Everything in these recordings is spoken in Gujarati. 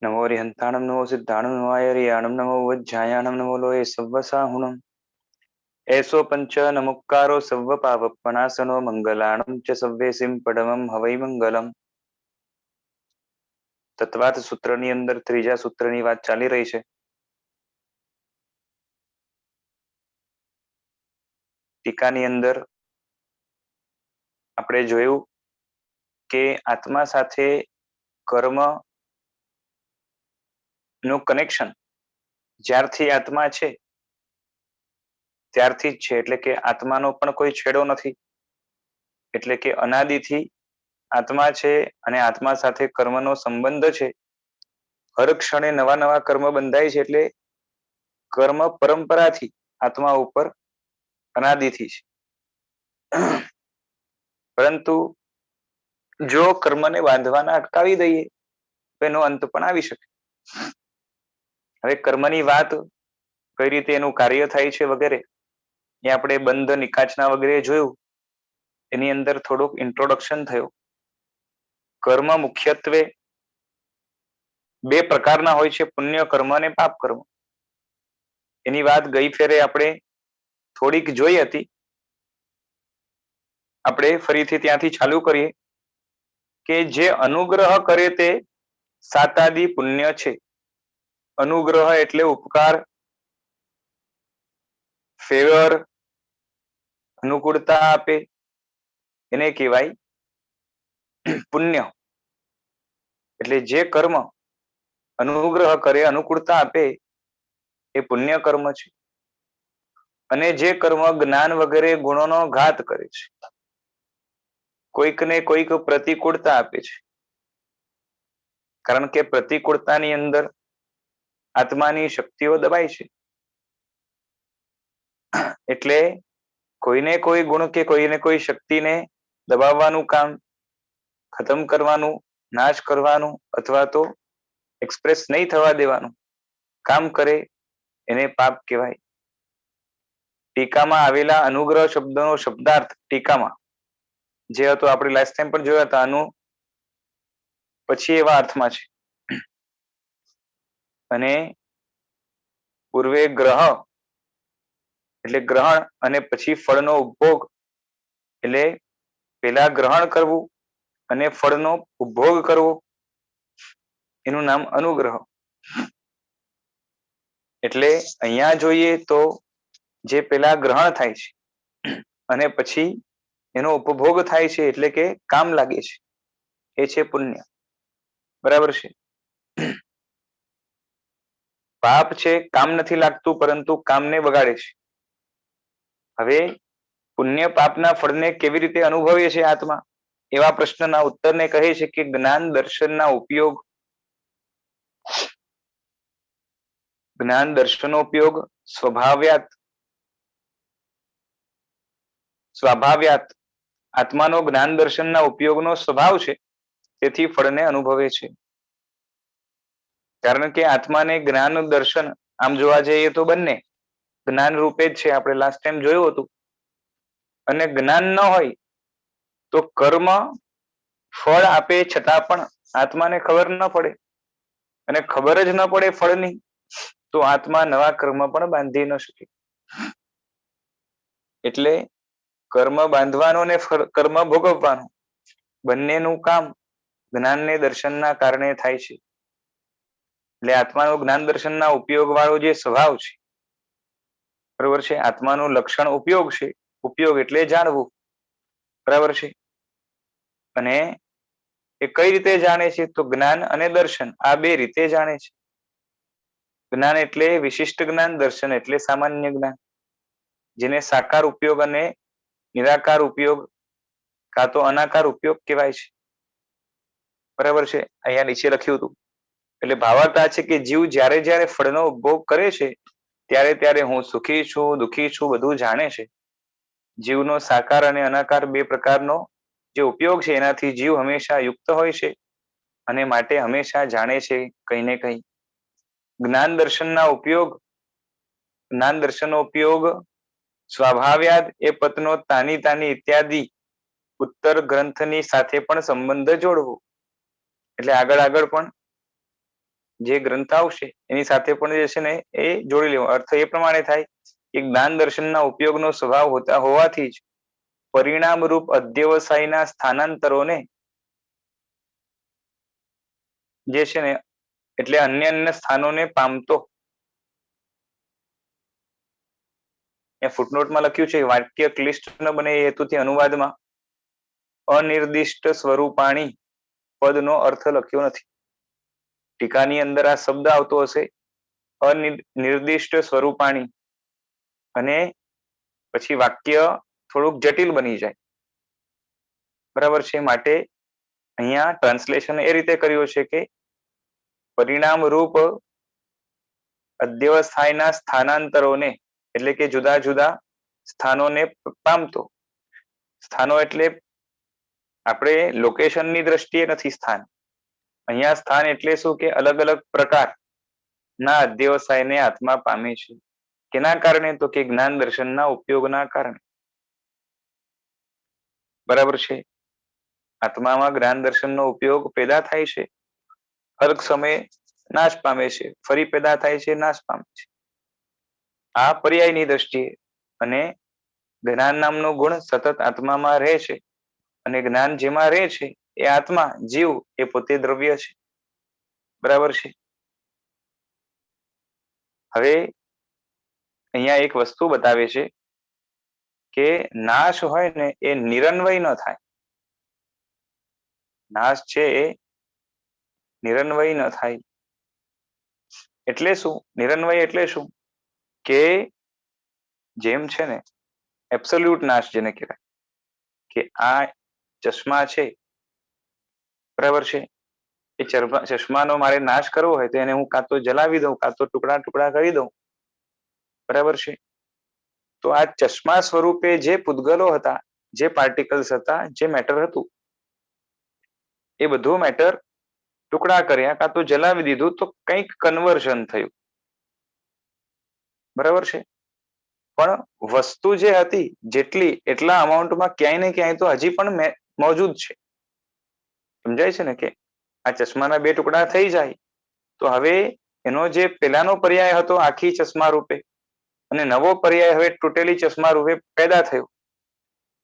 नमो रिहंताणं नमो सिद्धाणं नमो आयर्याणं नमो वज्झायाणं नमो लोये सव्वसाहुणम् ऐसो पंच नमुक्कारो सव्व पावपनासनो मंगलाणं च सव्वेसिं પડમં હવૈ મંગલમ। તત્વાત સૂત્રની અંદર ત્રીજા સૂત્રની વાત ચાલી રહી છે। ટીકાની અંદર આપણે જોયું કે આત્મા સાથે કર્મ નું કનેક્શન જ્યારથી આત્મા છે ત્યારથી જ છે, એટલે કે આત્માનો પણ કોઈ છેડો નથી, એટલે કે અનાદિથી આત્મા છે અને આત્મા સાથે કર્મનો સંબંધ છે। હર ક્ષણે નવા નવા કર્મ બંધાય છે, એટલે કર્મ પરંપરાથી આત્મા ઉપર અનાદિથી છે। પરંતુ જો કર્મને બાંધવાના અટકાવી દઈએ તો એનો અંત પણ આવી શકે। હવે કર્મની વાત કઈ રીતે એનું કાર્ય થાય છે વગેરે એ આપણે બંધ નિકાચના વગેરે જોયું, એની અંદર થોડુંક ઇન્ટ્રોડક્શન થયું। કર્મ મુખ્યત્વે બે પ્રકારના હોય છે, પુણ્ય કર્મ અને પાપ કર્મ। એની વાત ગઈ ફેરે આપણે થોડીક જોઈ હતી, આપણે ફરીથી ત્યાંથી ચાલુ કરીએ કે જે અનુગ્રહ કરે તે સાતાદી પુણ્ય છે। અનુગ્રહ એટલે ઉપકાર, ફેવર, અનુકૂળતા આપે, એને કહેવાય પુણ્ય। એટલે જે કર્મ અનુગ્રહ કરે, અનુકૂળતા આપે એ પુણ્ય કર્મ છે। અને જે કર્મ જ્ઞાન વગેરે ગુણોનો ઘાત કરે છે, કોઈકને કોઈક પ્રતિકૂળતા આપે છે, કારણ કે પ્રતિકૂળતાની અંદર આત્માની શક્તિઓ દબાય છે, એટલે કોઈને કોઈ ગુણ કે કોઈને કોઈ શક્તિને દબાવવાનું કામ, ખતમ કરવાનું, નાશ કરવાનું અથવા તો એક્સપ્રેસ નહીં થવા દેવાનું કામ કરે એને પાપ કહેવાય। ટીકામાં આવેલા અનુગ્રહ શબ્દનો શબ્દાર્થ ટીકામાં જે હતો આપણે લાસ્ટ ટાઈમ પણ જોયા હતા, અનુ પછી એવા અર્થમાં છે, અને પૂર્વે ગ્રહ એટલે ગ્રહણ અને પછી ફળનો ઉપભોગ, એટલે પેલા ગ્રહણ કરવું અને ફળનો ઉપભોગ કરવો, એનું નામ અનુગ્રહ। એટલે અહીંયા જોઈએ તો જે પેલા ગ્રહણ થાય છે અને પછી એનો ઉપભોગ થાય છે, એટલે કે કામ લાગે છે, એ છે પુણ્ય। બરાબર છે? પાપ છે કામ નથી લાગતું, પરંતુ કામને બગાડે છે। હવે પુણ્ય પાપના ફળને કેવી રીતે અનુભવે છે આત્મા, એવા પ્રશ્નના ઉત્તરને કહે છે કે જ્ઞાન દર્શનના ઉપયોગ, જ્ઞાન દર્શનનો ઉપયોગ સ્વભાવ્યાત આત્માનો જ્ઞાન દર્શનના ઉપયોગનો સ્વભાવ છે, તેથી ફળને અનુભવે છે। કારણ કે આત્માને જ્ઞાન દર્શન આમ જોવા જઈએ તો બંને જ્ઞાન રૂપે જ છે, આપણે લાસ્ટ ટાઈમ જોયું હતું। અને જ્ઞાન ન હોય તો કર્મ ફળ આપે છતાં પણ આત્માને ખબર ન પડે, અને ખબર જ ન પડે ફળની તો આત્મા નવા કર્મ પણ બાંધી ન શકે। એટલે કર્મ બાંધવાનું ને કર્મ ભોગવવાનું બંનેનું કામ જ્ઞાનને દર્શનના કારણે થાય છે। એટલે આત્માનો જ્ઞાન દર્શનના ઉપયોગ વાળો જે સ્વભાવ છે, બરોબર છે, આત્માનું લક્ષણ ઉપયોગ છે, ઉપયોગ એટલે જાણવું, બરાબર છે। અને એ કઈ રીતે જાણે છે, તો જ્ઞાન અને દર્શન આ બે રીતે જાણે છે। જ્ઞાન એટલે વિશિષ્ટ જ્ઞાન, દર્શન એટલે સામાન્ય જ્ઞાન, જેને સાકાર ઉપયોગ અને નિરાકાર ઉપયોગ કાં તો અનાકાર ઉપયોગ કહેવાય છે। બરાબર છે, અહીંયા નીચે લખ્યું હતું। એટલે ભાવાર્થ આ છે કે જીવ જ્યારે જ્યારે ફળનો ઉપભોગ કરે છે ત્યારે ત્યારે હું સુખી છું, દુઃખી છું બધું જાણે છે। જીવનો સાકાર અને અનાકાર બે પ્રકારનો જે ઉપયોગ છે એનાથી જીવ હંમેશા યુક્ત હોય છે અને માટે હંમેશા જાણે છે કંઈ ને કંઈ। જ્ઞાન દર્શનના ઉપયોગ, જ્ઞાન દર્શનનો ઉપયોગ સ્વભાવ્યાદ એ પતનો તાની તાની ઇત્યાદિ ઉત્તર ગ્રંથની સાથે પણ સંબંધ જોડવો, એટલે આગળ આગળ પણ જે ગ્રંથ આવશે એની સાથે પણ જે છે ને એ જોડી લેવો. અર્થ એ પ્રમાણે થાય કે જ્ઞાન દર્શનના ઉપયોગનો સ્વભાવ હોવાથી જ પરિણામ રૂપ અધ્યવસાયના સ્થાનાંતરોને જે છે ને એટલે અન્ય અન્ય સ્થાનોને પામતો, એ ફૂટનોટમાં લખ્યું છે વાક્ય ક્લિષ્ટ ન બને એ હેતુથી અનુવાદમાં અનિર્દિષ્ટ સ્વરૂપાણી પદનો અર્થ લખ્યો નથી. ટીકાની અંદર આ શબ્દ આવતો હશે અનિર્દિષ્ટ સ્વરૂપાણી, અને પછી વાક્ય થોડુંક જટિલ બની જાય. બરાબર છે. માટે અહીંયા ટ્રાન્સલેશન એ રીતે કર્યું છે કે પરિણામ રૂપ અધ્યવસાયના સ્થાનાંતરોને, એટલે કે જુદા જુદા સ્થાનોને પામતો. સ્થાનો એટલે આપણે લોકેશનની દ્રષ્ટિએ નથી સ્થાન. અહીંયા સ્થાન એટલે શું કે અલગ અલગ પ્રકારના અધ્યવસાયને આત્મા પામે છે. કેના કારણે? તો કે જ્ઞાન દર્શનના ઉપયોગના કારણે. બરાબર છે. આત્મામાં જ્ઞાન દર્શનનો ઉપયોગ પેદા થાય છે, અર્ક સમયે નાશ પામે છે, ફરી પેદા થાય છે, નાશ પામે છે. આ પર્યાયની દ્રષ્ટિએ. અને જ્ઞાન નામનો ગુણ સતત આત્મામાં રહે છે, અને જ્ઞાન જેમાં રહે છે એ આત્મા, જીવ એ પોતે દ્રવ્ય છે. બરાબર છે. હવે અહીંયા એક વસ્તુ બતાવે છે કે નાશ હોય ને એ નિરન્વય ન થાય. નાશ છે એ નિરન્વય ન થાય. એટલે શું? નિરન્વય એટલે શું? કે જેમ છે ને એબ્સોલ્યુટ નાશ જેને કહેવાય, કે આ ચશ્મા છે, બરાબર છે, એ ચશ્માનો મારે નાશ કરવો હોય તો એને હું કાં તો જલાવી દઉં, કાં તો ટુકડા ટુકડા કરી દઉં. બરાબર છે. તો આ ચશ્મા સ્વરૂપે જે પૂતગલો હતા, જે પાર્ટિકલ્સ હતા, જે મેટર હતું, એ બધું મેટર ટુકડા કર્યા કાં તો જલાવી દીધું તો કંઈક કન્વર્ઝન થયું. બરાબર છે. પણ વસ્તુ જે હતી જેટલી એટલા અમાઉન્ટમાં ક્યાંય ને ક્યાંય તો હજી પણ મોજૂદ છે. સમજાય છે ને કે આ ચશ્માના બે ટુકડા થઈ જાય તો હવે એનો જે પેલાનો પર્યાય હતો આખી ચશ્મા રૂપે, અને નવો પર્યાય હવે તૂટેલી ચશ્મા રૂપે પેદા થયો,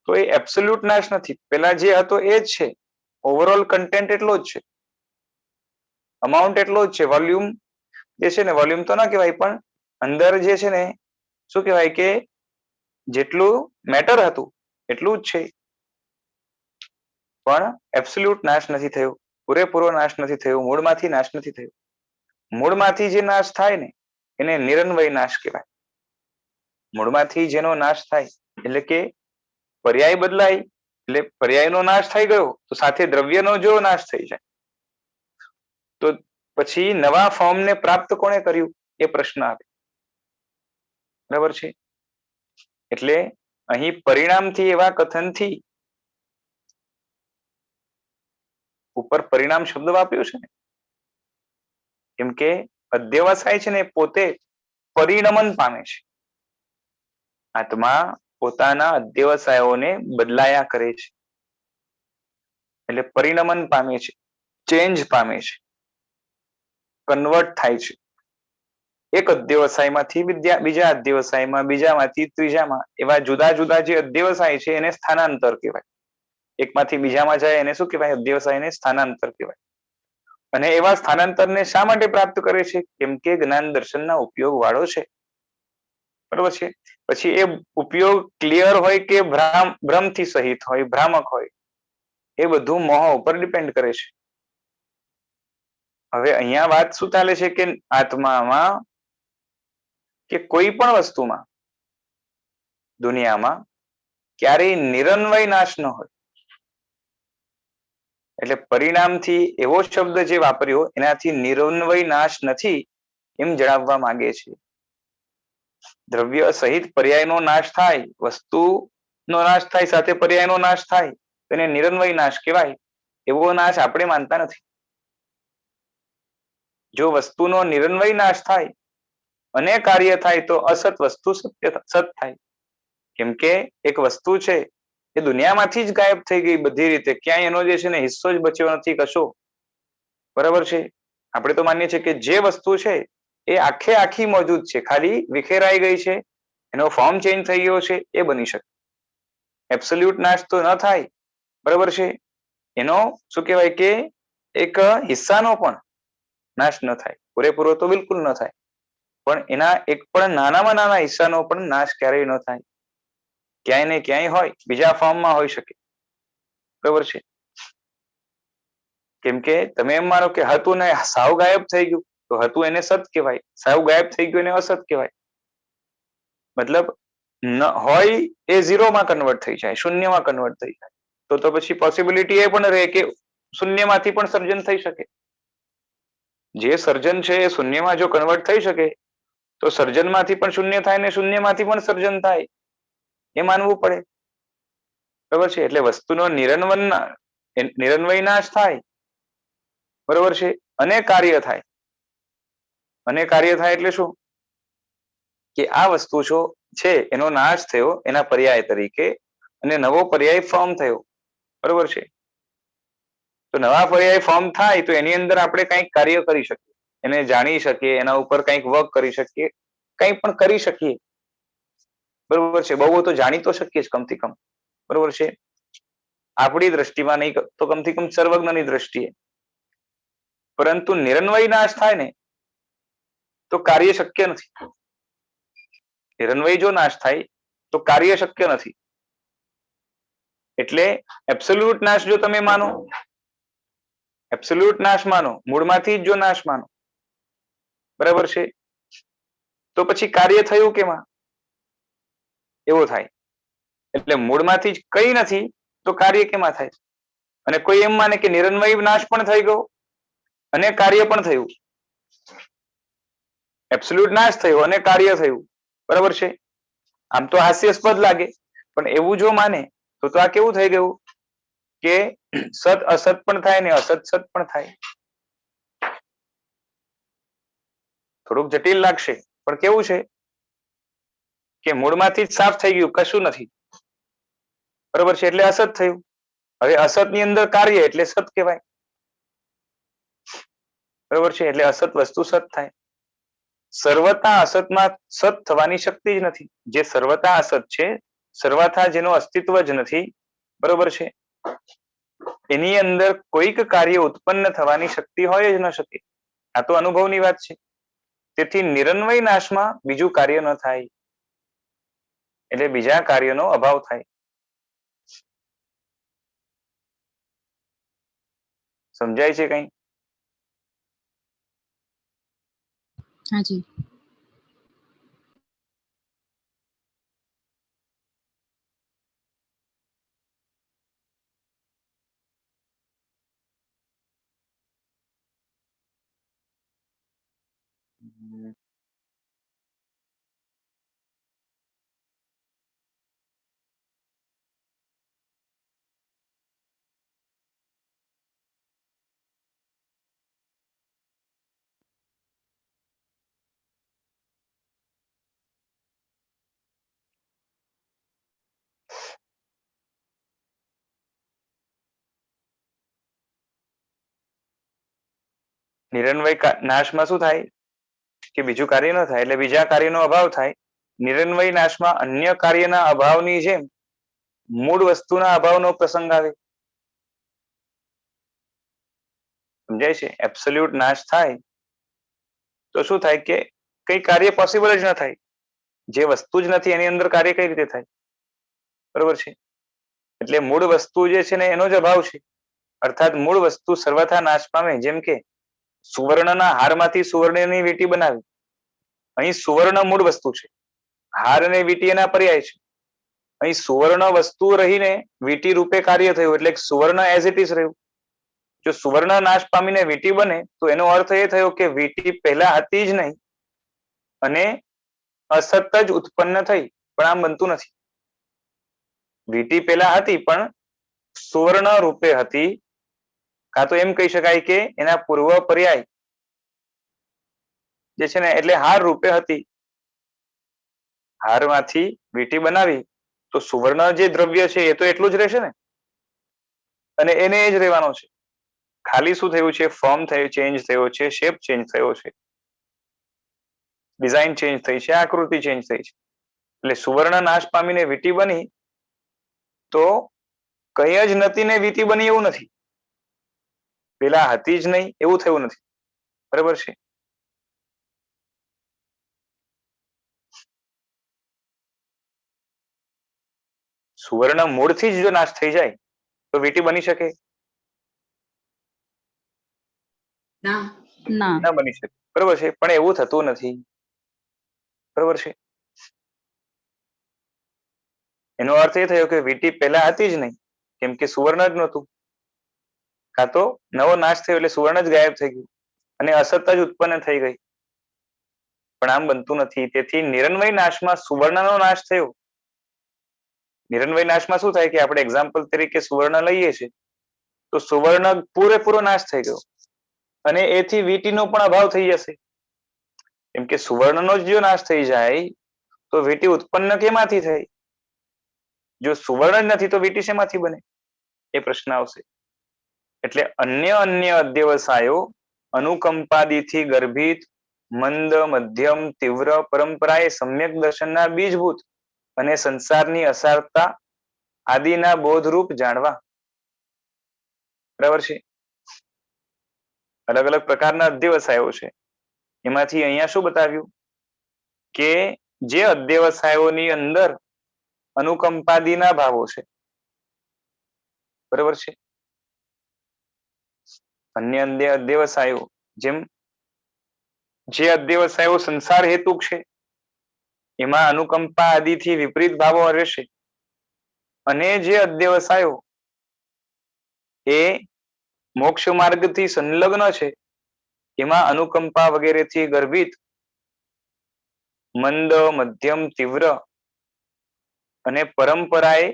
તો એ એબ્સોલ્યુટ નાશ નથી. પેલા જે હતો એ જ છે, ઓવરઓલ કન્ટેન્ટ એટલો જ છે, અમાઉન્ટ એટલો જ છે. વોલ્યુમ જે છે ને, વોલ્યુમ તો ના કહેવાય, પણ અંદર જે છે ને શું કહેવાય કે જેટલું મેટર હતું એટલું જ છે. પણ એબ્સોલ્યુટ નાશ નથી થયો, પૂરેપૂરો નાશ નથી થયો, મૂળમાંથી નાશ નથી થયો. મૂળમાંથી જે નાશ થાય ને એને નિરન્વય નાશ કહેવાય. મૂળમાંથી જેનો નાશ થાય એટલે કે પર્યાય બદલાય એટલે પર્યાયનો નાશ થઈ ગયો તો સાથે દ્રવ્યનો જો નાશ થઈ જાય તો પછી નવા ફોર્મને પ્રાપ્ત કોણે કર્યું એ પ્રશ્ન આવે. બરાબર છે. એટલે અહીં પરિણામથી એવા કથનથી ઉપર પરિણામ શબ્દ વાપર્યો છે ને, કેમ કે અધ્યવસાય છે ને પોતે પરિણમન પામે છે. આત્મા પોતાના અધ્યવસાયોને બદલાયા કરે છે એટલે પરિણમન પામે છે, ચેન્જ પામે છે, કન્વર્ટ થાય છે. એક અધ્યવસાયમાંથી બીજા અધ્યવસાયમાં, બીજામાંથી ત્રીજામાં, એવા જુદા જુદા જે અધ્યવસાય છે એને સ્થાનાંતર કહેવાય. એકમાંથી બીજામાં જાય એને શું કહેવાય? અધ્યવસાયને સ્થાનાંતર કહેવાય. અને એવા સ્થાનાંતરને શા માટે પ્રાપ્ત કરે છે? કેમ કે જ્ઞાન દર્શનના ઉપયોગ વાળો છે. બરોબર છે. પછી એ ઉપયોગ ક્લિયર હોય કે ભ્રમથી સહિત હોય, ભ્રામક હોય, એ બધું મોહ ઉપર ડિપેન્ડ કરે છે. હવે અહીંયા વાત શું ચાલે છે કે આત્મામાં કે કોઈ પણ વસ્તુમાં દુનિયામાં ક્યારેય નિરન્વય નાશ ન હોય. એટલે પરિણામથી એવો શબ્દ જે વાપર્યો એનાથી નિરન્વય નાશ નથી એમ જણાવવા માંગે છે. દ્રવ્ય સહિત પર્યાયનો નાશ થાય, વસ્તુનો નાશ થાય, સાથે પર્યાયનો નાશ થાય, એને નિરન્વય નાશ કહેવાય. એવો નાશ આપણે માનતા નથી. જો વસ્તુનો નિરન્વય નાશ થાય અને કાર્ય થાય તો અસત વસ્તુ સત થાય. કેમ કે એક વસ્તુ છે એ દુનિયામાંથી જ ગાયબ થઈ ગઈ બધી રીતે, ક્યાંય એનો જે છે ને હિસ્સો જ બચ્યો નથી કશો. બરાબર છે. આપણે તો માનીએ છીએ કે જે વસ્તુ છે એ આખે આખી મોજૂદ છે, ખાલી વિખેરાઈ ગઈ છે, એનો ફોર્મ ચેન્જ થઈ ગયો છે, એ બની શકે. એબ્સોલ્યુટ નાશ તો ન થાય, બરાબર છે. એનો શું કહેવાય કે એક હિસ્સાનો પણ નાશ ન થાય, પૂરેપૂરો તો બિલકુલ ન થાય, પણ એના એક પણ નાનામાં નાના હિસ્સાનો પણ નાશ ક્યારેય ન થાય. ક્યાંય ને ક્યાંય હોય, બીજા ફોર્મમાં હોઈ શકે, બરાબર છે. કેમ કે તમે એમ માનો કે હતું ને સાવ ગાયબ થઈ ગયું, તો હતું એને સત કહેવાય, સાવ ગાયબ થઈ ગયું એને અસત કહેવાય. મતલબ હોય એ ઝીરોમાં કન્વર્ટ થઈ જાય, શૂન્યમાં કન્વર્ટ થઈ જાય, તો પછી પોસિબિલિટી એ પણ રહે કે શૂન્યમાંથી પણ સર્જન થઈ શકે. જે સર્જન છે એ શૂન્યમાં જો કન્વર્ટ થઈ શકે, તો સર્જનમાંથી પણ શૂન્ય થાય ને શૂન્યમાંથી પણ સર્જન થાય, એ માનવું પડે, બરાબર છે. એટલે વસ્તુનો નિરન્વય નાશ થાય, બરોબર છે, અને કાર્ય થાય. અને કાર્ય થાય એટલે શું? કે આ વસ્તુ છે એનો નાશ થયો એના પર્યાય તરીકે, અને નવો પર્યાય ફોર્મ થયો, બરોબર છે. તો નવા પર્યાય ફોર્મ થાય તો એની અંદર આપણે કંઈક કાર્ય કરી શકીએ, એને જાણી શકીએ, એના ઉપર કંઈક વર્ક કરી શકીએ, કંઈ પણ કરી શકીએ, બરોબર છે. બહુ તો જાણી તો શકીએ જ કમથી કમ, બરોબર છે. આપણી દ્રષ્ટિમાં નહીં તો કમથી કમ સર્વજ્ઞની દ્રષ્ટિએ. પરંતુ નિરન્વય નાશ થાય ને તો કાર્ય શક્ય નથી. નિરન્વય જો નાશ થાય તો કાર્ય શક્ય નથી. એટલે એબ્સોલ્યુટ નાશ જો તમે માનો, એબ્સોલ્યુટ નાશ માનો, મૂળમાંથી જ જો નાશ માનો, બરાબર છે, તો પછી કાર્ય થયું કેમાં? એવો થાય. એટલે મૂળમાંથી જ કઈ નથી તો કાર્ય કેમાં થાય? અને કોઈ એમ માને કે નિરન્વય નાશ પણ થઈ ગયો અને કાર્ય પણ થયું, એબ્સોલ્યુટ નાશ થયો અને કાર્ય થયું, બરાબર છે. આમ તો હાસ્યાસ્પદ લાગે, પણ એવું જો માને તો આ કેવું થઈ ગયું કે સત અસત પણ થાય ને અસત સત પણ થાય. થોડુંક જટિલ લાગશે, પણ કેવું છે કે મૂળમાંથી જ સાફ થઈ ગયું, કશું નથી, બરોબર છે. એટલે અસત થયું. હવે અસત ની અંદર કાર્ય એટલે સત કહેવાય, બરોબર છે. એટલે અસત વસ્તુ સત થાય. સર્વતા અસતમાં સત થવાની શક્તિ જ નથી. જે સર્વતા અસત છે, સર્વથા જેનું અસ્તિત્વ જ નથી, બરોબર છે, એની અંદર કોઈક કાર્ય ઉત્પન્ન થવાની શક્તિ હોય જ ન શકે. આ તો અનુભવની વાત છે. તેથી નિરન્વય નાશમાં બીજું કાર્ય ન થાય, એટલે બીજા કાર્યનો અભાવ થાય. સમજાય છે કઈ? હાજી. નિરન્વય નાશમાં શું થાય કે બીજું કાર્ય ન થાય, એટલે બીજા કાર્યનો અભાવ થાય. નિરન્વય નાશમાં અન્ય કાર્યના અભાવની જેમ મૂળ વસ્તુના અભાવનો પ્રસંગ આવે. સમજાય છે? એબ્સોલ્યુટ નાશ થાય તો શું થાય કે કઈ કાર્ય પોસિબલ જ ન થાય. જે વસ્તુ જ નથી એની અંદર કાર્ય કઈ રીતે થાય, બરોબર છે. એટલે મૂળ વસ્તુ જે છે ને એનો જ અભાવ છે. અર્થાત મૂળ વસ્તુ સર્વથા નાશ પામે. જેમ કે સુવર્ણના હારમાંથી સુવર્ણની વીંટી બનાવી, અહીં સુવર્ણ મૂળ વસ્તુ છે, હાર અને વીંટી એના પર્યાય છે. અહીં સુવર્ણ વસ્તુ રહીને વીંટી રૂપે કાર્ય થયું, એટલે સુવર્ણ એઝ ઇટ ઇઝ રહ્યું. જો સુવર્ણ નાશ પામીને વીંટી બને તો એનો અર્થ એ થયો કે વીંટી પહેલા હતી જ નહીં અને અસત જ ઉત્પન્ન થઈ, પણ આમ બનતું નથી. વીંટી પહેલા હતી પણ સુવર્ણ રૂપે હતી, કાં તો એમ કહી શકાય કે એના પૂર્વ પર્યાય જે છે ને એટલે હાર રૂપે હતી. હારમાંથી વીંટી બનાવી તો સુવર્ણ જે દ્રવ્ય છે એ તો એટલું જ રહેશે ને, અને એને એ જ રહેવાનો છે. ખાલી શું થયું છે? ફોર્મ ચેન્જ થયો છે, શેપ ચેન્જ થયો છે, ડિઝાઇન ચેન્જ થઈ છે, આકૃતિ ચેન્જ થઈ છે. એટલે સુવર્ણ નાશ પામીને વીટી બની તો કઈ જ નથી ને વીટી બની એવું નથી, પેલા હતી જ નહીં એવું થયું નથી. બરાબર છે. સુવર્ણ મૂળથી જ જો નાશ થઈ જાય તો વીટી બની શકે? ના બની શકે. બરોબર છે. પણ એવું થતું નથી. બરોબર છે. એનો અર્થ એ થયો કે વીટી પહેલા હતી જ નહીં, કેમ કે સુવર્ણ જ નહોતું. કાં તો નવો નાશ થયો એટલે સુવર્ણ જ ગાયબ થઈ ગયું અને અસત જ ઉત્પન્ન થઈ ગઈ. પણ આમ બનતું નથી. તેથી નિરન્વય નાશમાં સુવર્ણનો નાશ થયો. નિરન્વય નાશમાં શું થાય કે આપણે એક્ઝામ્પલ તરીકે સુવર્ણ લઈએ છીએ તો સુવર્ણ પૂરેપૂરો નાશ થઈ ગયો અને એથી વીટીનો પણ અભાવ થઈ જશે. કેમ કે સુવર્ણનો જ જો નાશ થઈ જાય તો વીટી ઉત્પન્ન કેમાંથી થઈ? જો સુવર્ણ જ નથી તો વીટી શેમાંથી બને? એ પ્રશ્ન આવશે. એટલે અન્ય અધ્યવસાયો અનુકંપાદીથી ગર્ભિત મંદ, મધ્યમ, તીવ્ર પરંપરાએ સમ્યક દર્શનના બીજભૂત અને સંસારની અસારતા આદિના બોધરૂપ જાણવા. બરાબર છે. અલગ અલગ પ્રકારના અધ્યવસાયો છે. એમાંથી અહીંયા શું બતાવ્યું કે જે અધ્યવસાયોની અંદર અનુકંપાદીના ભાવો છે. બરાબર છે. અન્ય અધ્યવસાયો જેમ જે અધ્યવસાયો સંસાર હેતુક છે એમાં અનુકંપા આદિથી વિપરીત ભાવો રહેશે અને જે અધ્યવસાયો એ મોક્ષ માર્ગથી સંલગ્ન છે એમાં અનુકંપા વગેરેથી ગર્ભિત મંદ, મધ્યમ, તીવ્ર અને પરંપરાએ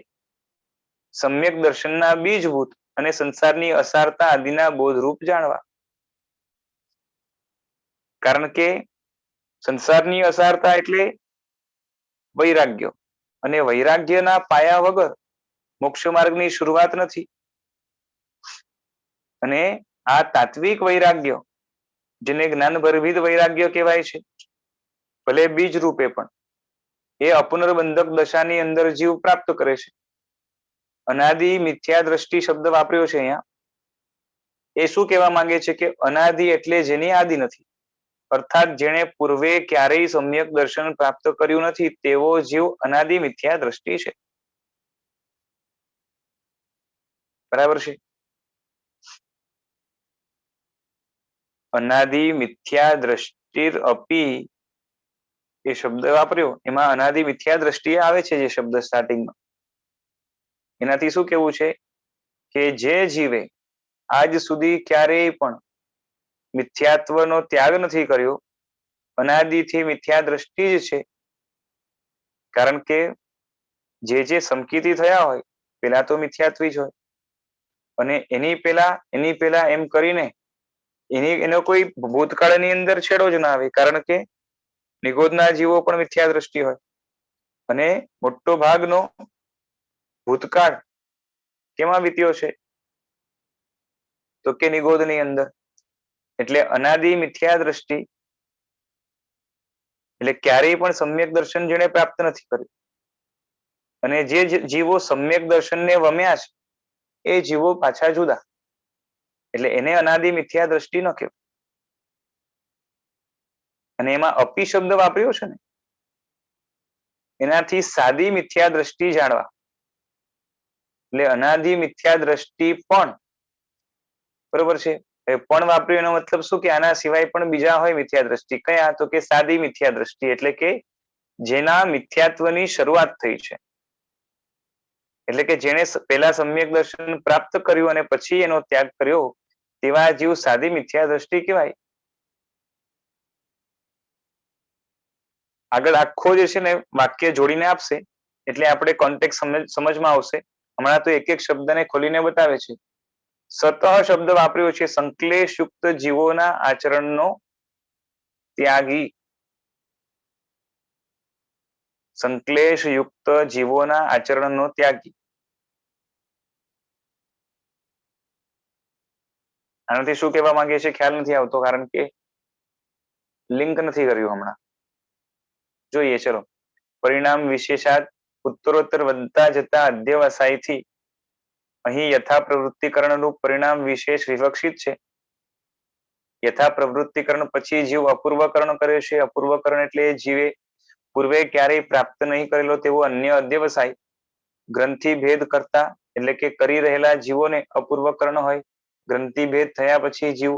સમ્યક દર્શનના બીજભૂત અને સંસારની અસારતા આદિના બોધરૂપ જાણવા. કારણ કે સંસારની અસારતા એટલે વૈરાગ્ય અને વૈરાગ્યના પાયા વગર મોક્ષ માર્ગની શરૂઆત નથી. અને આ તાત્વિક વૈરાગ્ય જેને જ્ઞાન ભરવિદ વૈરાગ્ય કહેવાય છે, ભલે બીજ રૂપે પણ એ અપુનર્બંધક દશાની અંદર જીવ પ્રાપ્ત કરે છે. અનાદિ મિથ્યા દ્રષ્ટિ શબ્દ વાપર્યો છે અહીંયા. એ શું કહેવા માંગે છે કે અનાદિ એટલે જેની આદિ નથી, અર્થાત જેણે પૂર્વે ક્યારેય સમ્યક દર્શન પ્રાપ્ત કર્યું નથી તેવો જીવ અનાદિ મિથ્યા દ્રષ્ટિ છે. બરાબર છે. અનાદિ મિથ્યા દ્રષ્ટિર અપી એ શબ્દ વાપર્યો એમાં અનાદિ મિથ્યા દ્રષ્ટિ આવે છે જે શબ્દ સ્ટાર્ટિંગમાં. એનાથી શું કેવું છે કે જે જીવે આજ સુધી ક્યારેય પણ મિથ્યાત્વનો ત્યાગ નથી કર્યો, અનાદિથી મિથ્યા દ્રષ્ટિ જ છે. કારણ કે જે સંકિતી થયા હોય પેલા તો મિથ્યાત્વી જ હોય અને એની પેલા એમ કરીને એનો કોઈ ભૂતકાળની અંદર છેડો જ ના આવે. કારણ કે નિગોદના જીવો પણ મિથ્યા દ્રષ્ટિ હોય અને મોટો ભાગનો ભૂતકાળ કેમાં વીત્યો છે તો કે નિગોદની અંદર. એટલે અનાદિ મિથ્યા દ્રષ્ટિ એટલે ક્યારેય પણ સમ્યક દર્શન જેને પ્રાપ્ત નથી કર્યું અને જે જીવો સમ્યક દર્શનને વમ્યા છે એ જીવો પાછા જુદા, એટલે એને અનાદિ મિથ્યા દ્રષ્ટિ ન કહેવાય. અને એમાં અપી શબ્દ વાપર્યો છે ને એનાથી સાદી મિથ્યા દ્રષ્ટિ જાણવા. એટલે અનાદિ મિથ્યા દ્રષ્ટિ પણ, બરોબર છે, પણ વાપર્યું એનો મતલબ શું કે આના સિવાય પણ બીજા હોય મિથ્યા દ્રષ્ટિ. કયા? તો કે સાદી મિથ્યા દ્રષ્ટિ, એટલે કે જેના મિથ્યાત્વની શરૂઆત થઈ છે. એટલે કે જેને પહેલા સમ્યક દર્શન પ્રાપ્ત કર્યું અને પછી એનો ત્યાગ કર્યો તેવા જીવ સાદી મિથ્યા દ્રષ્ટિ કહેવાય. આગળ આખો જે છે ને વાક્ય જોડીને આપશે એટલે આપણે કોન્ટેક્ટ સમજમાં આવશે. હમણાં તો એક એક શબ્દને ખોલીને બતાવે છે. સતઃ શબ્દ વાપર્યો છે સંક્લેશયુક્ત જીવોના આચરણનો ત્યાગી. સંક્લેશયુક્ત જીવોના આચરણનો ત્યાગી. આનાથી શું કહેવા માંગે છે ખ્યાલ નથી આવતો, કારણ કે લિંક નથી કર્યું હમણાં. જોઈએ ચલો. પરિણામ વિશેષાત ઉત્તરોત્તર વધતા જતા અધ્યવસાયથી અહીં યથા પ્રવૃત્તિકરણ રૂપ પરિણામ વિશેષ વિવક્ષિત છે. યથા પ્રવૃત્તિકરણ પછી જીવ અપૂર્વકરણ કરે છે. અપૂર્વકરણ એટલે જીવે પૂર્વે ક્યારેય પ્રાપ્ત નહીં કરેલો તેવો અન્ય અધ્યવસાય ગ્રંથિ ભેદ કરતા એટલે કે કરી રહેલા જીવોને અપૂર્વકરણ હોય. ગ્રંથિ ભેદ થયા પછી જીવ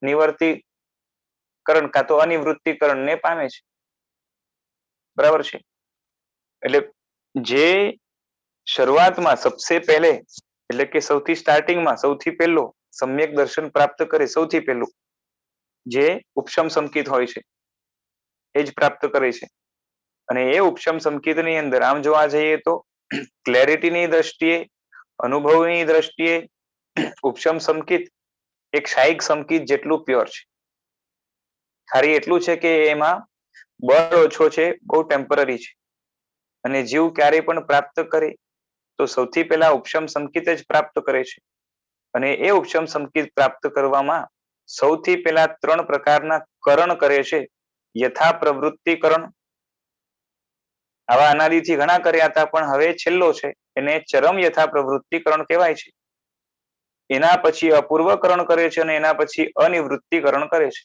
નિવર્તિકરણ કાં તો અનિવૃત્તિકરણ ને પામે છે. બરાબર છે. એટલે જે શરૂઆતમાં સબસે પહેલે એટલે કે સૌથી સ્ટાર્ટિંગમાં સૌથી પહેલો સમ્યક દર્શન પ્રાપ્ત કરે, સૌથી પહેલું જે ઉપશમ સંકિત હોય છે એ જ પ્રાપ્ત કરે છે. અને એ ઉપશમ સંકિતની અંદર આમ જોવા જઈએ તો ક્લેરિટીની દ્રષ્ટિએ, અનુભવની દ્રષ્ટિએ ઉપશમ સંકિત એક શાયિક સંકિત જેટલું પ્યોર છે. ખાલી એટલું છે કે એમાં બળ ઓછો છે, બહુ ટેમ્પરરી છે. અને જીવ ક્યારેય પણ પ્રાપ્ત કરે તો સૌથી પહેલા ઉપશમ સંકિત જ પ્રાપ્ત કરે છે. અને એ ઉપશમ સંકિત પ્રાપ્ત કરવામાં સૌથી પહેલા 3 પ્રકારના કરણ કરે છે. યથા પ્રવૃત્તિકરણ, આવા અનાદિથી ઘણા કર્યા હતા પણ હવે છેલ્લો છે એને ચરમ યથા પ્રવૃત્તિકરણ કહેવાય છે. એના પછી અપૂર્વકરણ કરે છે અને એના પછી અનિવૃત્તિકરણ કરે છે.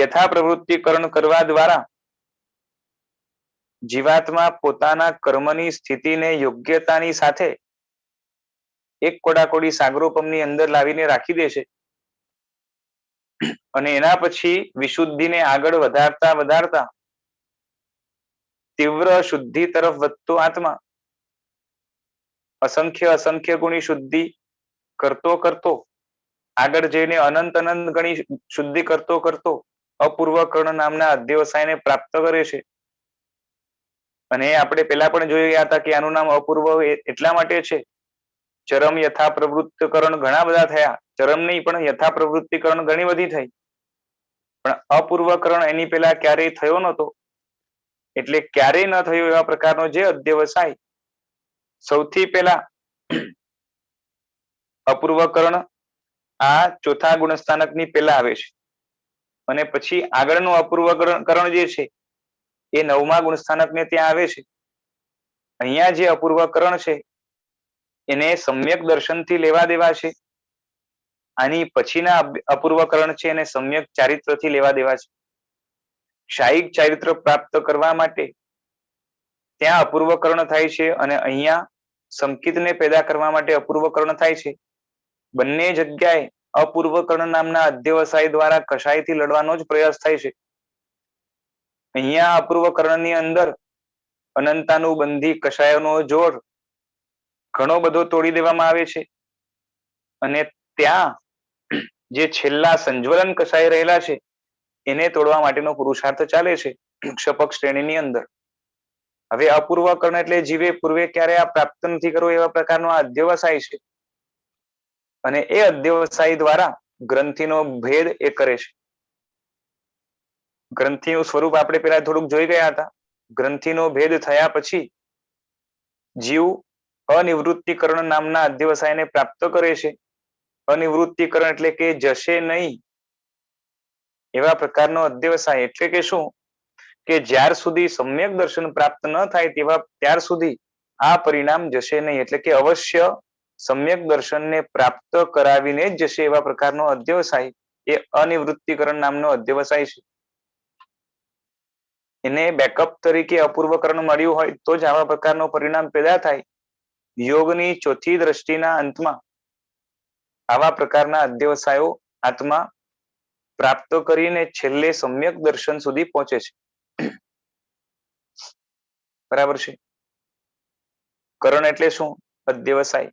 યથા પ્રવૃત્તિકરણ કરવા દ્વારા જીવાત્મા પોતાના કર્મની સ્થિતિને યોગ્યતાની સાથે એક કોડાકોડી સાગરોપમની અંદર લાવીને રાખી દે છે. અને એના પછી વિશુદ્ધિને આગળ વધારતા તીવ્ર શુદ્ધિ તરફ વધતો આત્મા અસંખ્ય ગુણી શુદ્ધિ કરતો આગળ જઈને અનંત ગણી શુદ્ધિ કરતો અપૂર્વકરણ નામના અધ્યવસાયને પ્રાપ્ત કરે છે. અને આપણે પેલા પણ જોઈ ગયા હતા કે આનું નામ અપૂર્વ એટલા માટે છે. ચરમ યથા પ્રવૃત્તિકરણ ઘણા બધા થયા, ચરમ નહીં પણ યથા પ્રવૃત્તિકરણ ઘણી બધી થઈ, પણ અપૂર્વકરણ એની પેલા ક્યારેય થયો નહોતો. એટલે ક્યારેય ન થયો એવા પ્રકારનો જે અધ્યવસાય સૌથી પહેલા અપૂર્વકરણ આ ચોથા ગુણસ્થાનકની પહેલા આવે છે. અને પછી આગળનું અપૂર્વકરણ જે છે એ 9મા ગુણસ્થાનકને ત્યાં આવે છે. અહીંયા જે અપૂર્વકરણ છે એને સમ્યક દર્શનથી લેવા દેવા છે. આની પછીના અપૂર્વકરણ છે એને સમ્યક ચારિત્રથી લેવા દેવા છે. શાયિક ચારિત્ર પ્રાપ્ત કરવા માટે ત્યાં અપૂર્વકરણ થાય છે અને અહીંયા સંકિતને પેદા કરવા માટે અપૂર્વકરણ થાય છે. બંને જગ્યાએ અપૂર્વકરણ નામના અધ્યવસાય દ્વારા કશાયથી લડવાનો જ પ્રયાસ થાય છે. અહીંયા અપૂર્વકરણની અંદર અનંતાનુબંધી કશાયોનો જોર ઘણો બધો તોડી દેવામાં આવે છે. અને ત્યાં જે છેલ્લા સંજ્વલન કશાય રહેલા છે એને તોડવા માટેનો પુરુષાર્થ ચાલે છે ક્ષપક શ્રેણીની અંદર. હવે અપૂર્વકરણ એટલે જીવે પૂર્વે ક્યારે આ પ્રાપ્ત નથી કરવો એવા પ્રકારનો આ અધ્યવસાય છે. અને એ અધ્યવસાય દ્વારા ગ્રંથિનો ભેદ એ કરે છે. ગ્રંથિનું સ્વરૂપ આપણે પેલા થોડુંક જોઈ ગયા હતા. ગ્રંથિનો ભેદ થયા પછી જીવ અનિવૃત્તિકરણ નામના અધ્યવસાયને પ્રાપ્ત કરે છે. અનિવૃત્તિકરણ એટલે કે જશે નહીં એવા પ્રકારનો અધ્યવસાય. એટલે કે શું કે જ્યાર સુધી સમ્યક દર્શન પ્રાપ્ત ન થાય ત્યાર સુધી આ પરિણામ જશે નહીં. એટલે કે અવશ્ય સમ્યક દર્શનને પ્રાપ્ત કરાવીને જ જશે એવા પ્રકારનો અધ્યવસાય એ અનિવૃત્તિકરણ નામનો અધ્યવસાય છે. એને બેકઅપ તરીકે અપૂર્વકરણ મળ્યું હોય તો જ આવા પ્રકારનો પરિણામ પેદા થાય. યોગની ચોથી દ્રષ્ટિના અંતમાં આવા પ્રકારના અધ્યવસાયો આત્મા પ્રાપ્ત કરીને છેલ્લે સમ્યક દર્શન સુધી પહોંચે છે. બરાબર છે. કરણ એટલે શું? અધ્યવસાય.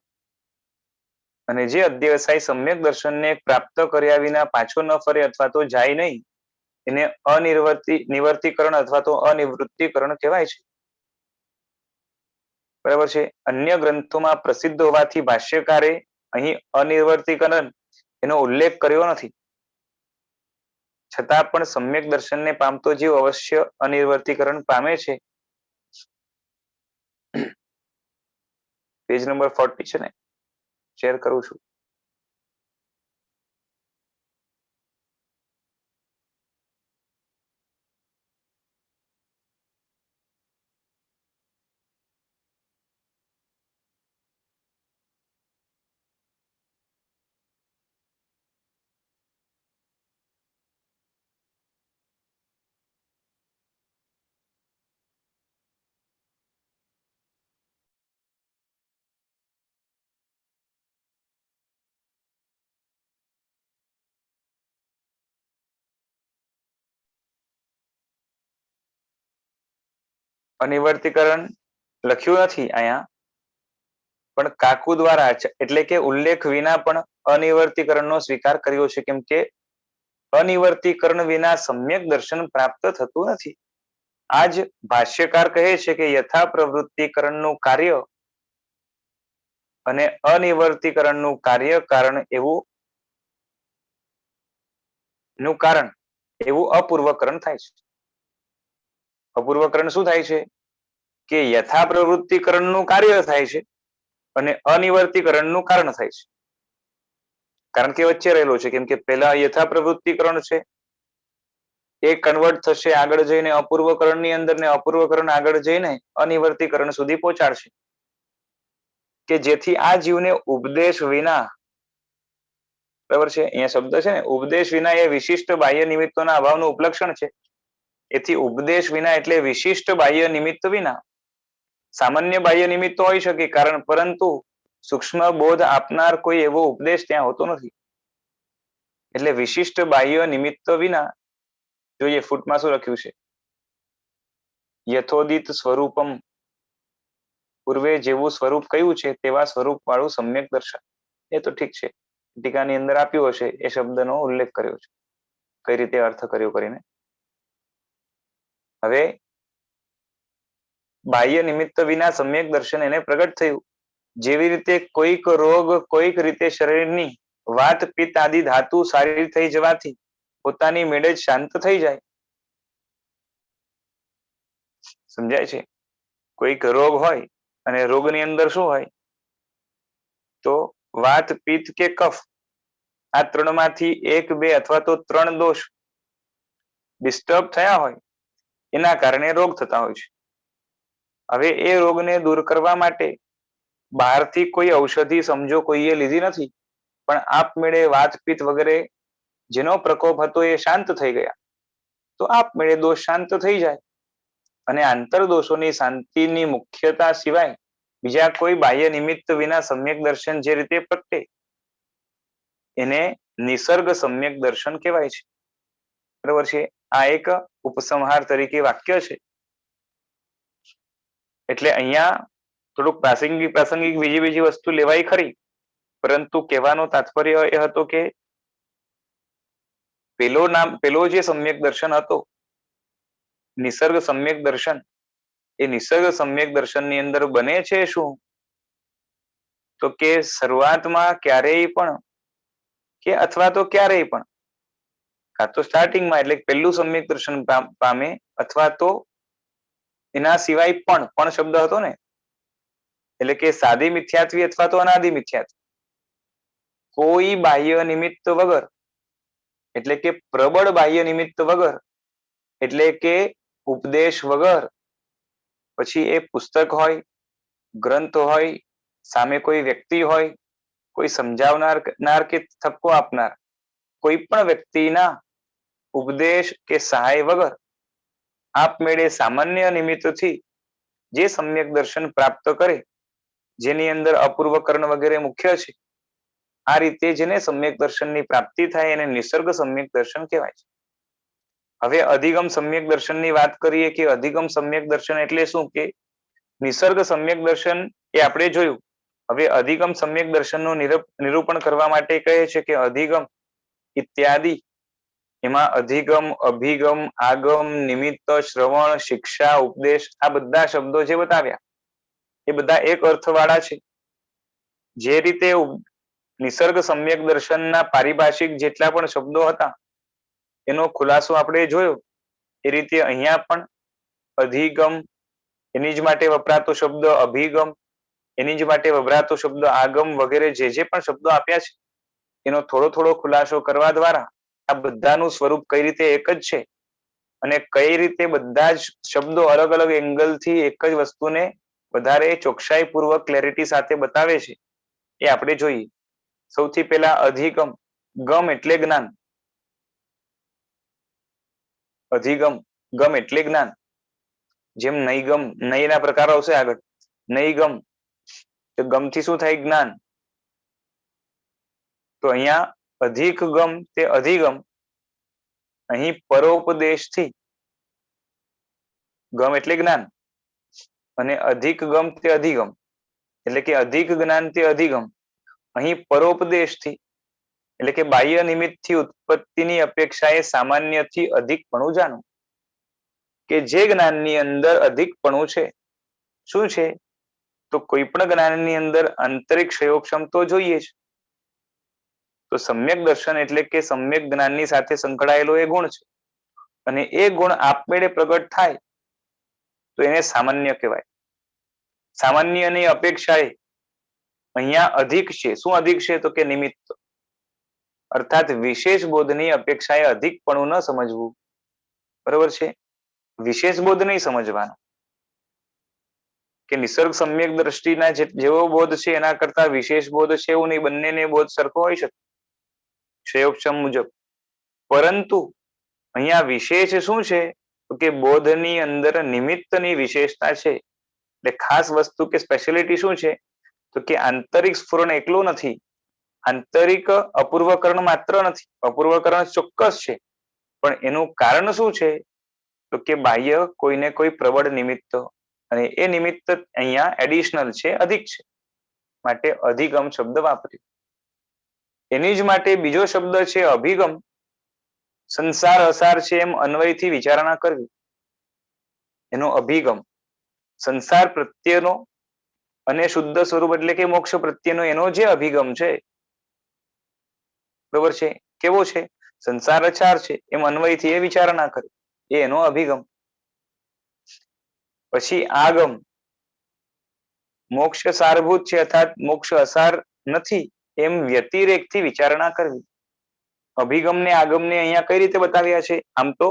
અને જે અધ્યવસાય સમ્યક દર્શનને પ્રાપ્ત કર્યા વિના પાછો ન ફરે અથવા તો જાય નહીં એને નિવર્તિકરણ અથવા તો અનિવૃત્તિકરણ કહેવાય છે. બરાબર છે. અન્ય ગ્રંથોમાં પ્રસિદ્ધ હોવાથી ભાષ્યકારે અહીં અનિવર્તિકરણ એનો ઉલ્લેખ કર્યો નથી. છતાં પણ સમ્યક દર્શનને પામતો જીવ અવશ્ય અનિવર્તિકરણ પામે છે. પેજ નંબર 40 છે ને, શેર કરું છું. અનિવર્તીકરણ લખ્યું નથી અહીંયા, પણ કાકુ દ્વારા એટલે કે ઉલ્લેખ વિના પણ અનિવર્તીકરણનો સ્વીકાર કર્યો છે, કેમ કે અનિવર્તીકરણ વિના સમ્યક દર્શન પ્રાપ્ત થતું નથી. આજ ભાષ્યકાર કહે છે કે યથા પ્રવૃત્તિકરણનું કાર્ય અને અનિવર્તીકરણનું કાર્ય કારણ એવું અપૂર્વકરણ થાય છે. અપૂર્વકરણ શું થાય છે કે યથા પ્રવૃત્તિકરણનું કાર્ય થાય છે અને અનિવર્તીકરણનું કારણ થાય છે. કારણ કે વચ્ચે રહેલો છે, કેમ કે પહેલા યથા પ્રવૃત્તિકરણ છે, એ કન્વર્ટ થશે આગળ જઈને અપૂર્વકરણની અંદર, ને અપૂર્વકરણ આગળ જઈને અનિવર્તીકરણ સુધી પહોંચાડશે, કે જેથી આ જીવને ઉપદેશ વિના, બરાબર છે, અહીંયા શબ્દ છે ને ઉપદેશ વિના, એ વિશિષ્ટ બાહ્ય નિમિત્તોના અભાવનું ઉપલક્ષણ છે. એથી ઉપદેશ વિના એટલે વિશિષ્ટ બાહ્ય નિમિત્ત વિના. સામાન્ય બાહ્ય નિમિત્તો હોઈ શકે કારણ, પરંતુ સૂક્ષ્મ બોધ આપનાર કોઈ એવો ઉપદેશ ત્યાં હોતો નથી. એટલે વિશિષ્ટ બાહ્ય નિમિત્ત વિના. જોઈએ ફૂટમાં શું લખ્યું છે, યથોદિત સ્વરૂપમ, પૂર્વે જેવું સ્વરૂપ કયું છે તેવા સ્વરૂપ વાળું સમ્યક દર્શન. એ તો ઠીક છે, ટીકાની અંદર આપ્યું હશે એ શબ્દનો ઉલ્લેખ કર્યો છે, કઈ રીતે અર્થ કર્યો કરીને. હવે બાહ્ય નિમિત્ત વિના સમ્યક દર્શન એને પ્રગટ થયું. જેવી રીતે કોઈક રોગ કોઈક રીતે શરીરની વાત પિત્ત આદિ ધાતુ સારી થઈ જવાથી પોતાની મેળે જ શાંત થઈ જાય. સમજાય છે? કોઈક રોગ હોય અને રોગની અંદર શું હોય, તો વાત પિત્ત કે કફ, આ ત્રણમાંથી એક, બે અથવા તો ત્રણ દોષ ડિસ્ટર્બ થયા હોય, એના કારણે રોગ થતા હોય છે. હવે એ રોગને દૂર કરવા માટે બહારથી કોઈ ઔષધિ સમજો કોઈએ લીધી નથી, પણ આપમેળે વાતપિત્ત વગેરે જેનો પ્રકોપ હતો એ શાંત થઈ ગયા, તો આપમેળે દોષ શાંત થઈ જાય. અને આંતરદોષોની શાંતિની મુખ્યતા સિવાય બીજા કોઈ બાહ્ય નિમિત્ત વિના સમ્યક દર્શન જે રીતે પ્રગટે એને નિસર્ગ સમ્યક દર્શન કહેવાય છે. બરાબર છે? આ એક ઉપસંહાર તરીકે વાક્ય છે. એટલે અહીંયા થોડુંક પ્રાસંગિક બીજી વસ્તુ લેવાય ખરી, પરંતુ કહેવાનો તાત્પર્ય એ હતો કે પેલો જે સમ્યક દર્શન હતો, નિસર્ગ સમ્યક દર્શન, એ નિસર્ગ સમ્યક દર્શનની અંદર બને છે શું, તો કે શરૂઆતમાં ક્યારેય પણ કે અથવા તો ક્યારેય પણ, કાં તો સ્ટાર્ટિંગમાં એટલે પહેલું સમ્યક દર્શન પામે, અથવા તો એના સિવાય પણ શબ્દ હતો ને, એટલે કે સાદી મિથ્યાત્વી અથવા તો અનાદિ મિથ્યાત્વી, કોઈ બાહ્ય નિમિત્ત વગર, એટલે કે પ્રબળ બાહ્ય નિમિત્ત વગર, એટલે કે ઉપદેશ વગર, પછી એ પુસ્તક હોય, ગ્રંથ હોય, સામે કોઈ વ્યક્તિ હોય, કોઈ સમજાવનાર કે ઠપકો આપનાર કોઈ પણ વ્યક્તિના ઉપદેશ કે સહાય વગર આપમેળે સામાન્ય નિમિત્તથી જે સમ્યક દર્શન પ્રાપ્ત કરે, જેની અંદર અપૂર્વકરણ વગેરે મુખ્ય છે, આ રીતે જેને સમ્યક દર્શનની પ્રાપ્તિ થાય એને નિસર્ગ સમ્યક દર્શન કહેવાય છે. હવે અધિગમ સમ્યક દર્શનની વાત કરીએ કે અધિગમ સમ્યક દર્શન એટલે શું, કે નિસર્ગ સમ્યક દર્શન એ આપણે જોયું. હવે અધિગમ સમ્યક દર્શનનું નિરૂપણ કરવા માટે કહે છે કે અધિગમ ઇત્યાદિ, એમાં અધિગમ, અભિગમ, આગમ, નિમિત્ત, શ્રવણ, શિક્ષા, ઉપદેશ, આ બધા શબ્દો જે બતાવ્યા એ બધા એક અર્થવાળા છે. જે રીતે નિસર્ગ સમ્યક દર્શનના પારિભાષિક જેટલા પણ શબ્દો હતા એનો ખુલાસો આપણે જોયો, એ રીતે અહીંયા પણ અધિગમ, એની જ માટે વપરાતો શબ્દ અભિગમ, એની જ માટે વપરાતો શબ્દ આગમ વગેરે જે પણ શબ્દો આપ્યા છે એનો થોડો ખુલાસો કરવા દ્વારા આ બધાનું સ્વરૂપ કઈ રીતે એક જ છે અને કઈ રીતે બધા જ શબ્દો અલગ અલગ એંગલથી એક જ વસ્તુને વધારે ચોકસાઈપૂર્વક ક્લેરિટી સાથે બતાવે છે એ આપણે જોઈએ. સૌથી પહેલા અધિગમ, ગમ એટલે જ્ઞાન, અધિગમ, ગમ એટલે જ્ઞાન. જેમ નૈગમ, નયના પ્રકાર આવશે આગળ. નૈગમ, તો ગમથી શું થાય, જ્ઞાન. તો અહીંયા અધિક ગમ તે અધિગમ, અહીં પરોપદેશથી, ગમ એટલે જ્ઞાન, અને અધિક ગમ તે અધિગમ એટલે કે અધિક જ્ઞાન તે અધિગમ અહીં પરોપદેશથી એટલે કે બાહ્ય નિમિત્તથી ઉત્પત્તિની અપેક્ષાએ સામાન્યથી અધિકપણું જાણવું કે જે જ્ઞાનની અંદર અધિકપણું છે શું છે તો કોઈ પણ જ્ઞાનની અંદર આંતરિક ક્ષયોક્ષમ તો જોઈએ જ. તો સમ્યક દર્શન એટલે કે સમ્યક જ્ઞાનની સાથે સંકળાયેલો એ ગુણ છે અને એ ગુણ આપમેળે પ્રગટ થાય તો એને સામાન્ય કહેવાય. સામાન્યની અપેક્ષાએ અહીંયા અધિક છે. શું અધિક છે તો કે નિમિત્ત, અર્થાત વિશેષ બોધની અપેક્ષાએ અધિકપણું ન સમજવું. બરોબર છે? વિશેષ બોધ નહીં સમજવાનો કે નિસર્ગ સમ્યક દ્રષ્ટિના જેવો બોધ છે એના કરતા વિશેષ બોધ છે એવું નહીં, બંનેને બોધ સરખો હોઈ શકે ક્ષયોક્ષમ મુજબ. પરંતુ અહીંયા વિશેષ શું છે તો કે બોધની અંદર નિમિત્તની વિશેષતા છે. એટલે ખાસ વસ્તુ કે સ્પેશિયાલિટી શું છે તો કે આંતરિક સ્ફુરણ એકલું નથી, આંતરિક અપૂર્વકરણ માત્ર નથી, અપૂર્વકરણ ચોક્કસ છે પણ એનું કારણ શું છે તો કે બાહ્ય કોઈને કોઈ પ્રબળ નિમિત્ત, અને એ નિમિત્ત અહીંયા એડિશનલ છે, અધિક છે, માટે અધિગમ શબ્દ વાપર્યો. એની જ માટે બીજો શબ્દ છે અભિગમ. સંસાર અસાર છે એમ અન્વયથી વિચારણા કરવી, એનો અભિગમ. સંસાર પ્રત્યેનો અને શુદ્ધ સ્વરૂપ એટલે કે મોક્ષ પ્રત્યેનો એનો જે અભિગમ છે, બરોબર છે, કેવો છે? સંસાર અચાર છે એમ અન્વયથી એ વિચારણા કરે, એ એનો અભિગમ. પછી આગમ. મોક્ષ સારભૂત છે અર્થાત મોક્ષ અસાર નથી એમ વ્યતિરેકથી વિચારણા કરવી. અભિગમને આગમને અહીંયા કઈ રીતે બતાવ્યા છે? આમ તો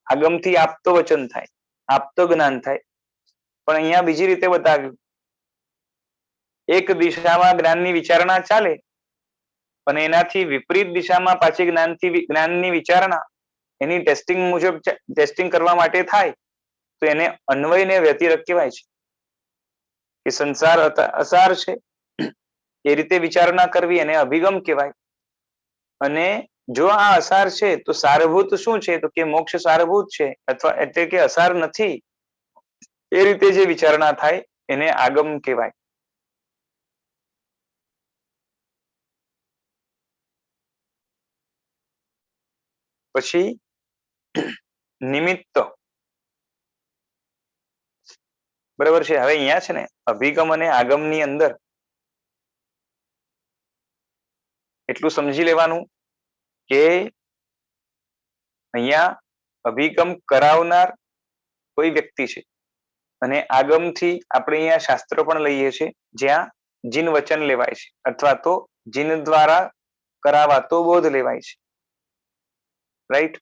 આગમથી આપતો વચન થાય, આપતો જ્ઞાન થાય, પણ અહીંયા બીજી રીતે બતાવ્યું. એક દિશામાં જ્ઞાનની વિચારણા ચાલે અને એનાથી વિપરીત દિશામાં પાછી જ્ઞાનની વિચારણા એની ટેસ્ટિંગ મુજબ ટેસ્ટિંગ કરવા માટે થાય તો એને અન્વયને વ્યતિરેક કહેવાય છે. કે સંસાર અસાર છે એ રીતે વિચારણા કરવી એને અભિગમ કહેવાય. અને જો આ અસાર છે તો સારભૂત શું છે તો કે મોક્ષ સારભૂત છે અથવા એટલે કે અસાર નથી, એ રીતે જે વિચારણા થાય એને આગમ કહેવાય. પછી નિમિત્ત. બરાબર છે. હવે અહીંયા છે ને અભિગમ અને આગમની અંદર એટલું સમજી લેવાનું કે અહીંયા અભિગમ કરાવનાર કોઈ વ્યક્તિ છે અને આગમથી આપણે અહીંયા શાસ્ત્ર પણ લઈએ છીએ જ્યાં જીન વચન લેવાય છે અથવા તો જીન દ્વારા કરાવાતો બોધ લેવાય છે. રાઈટ?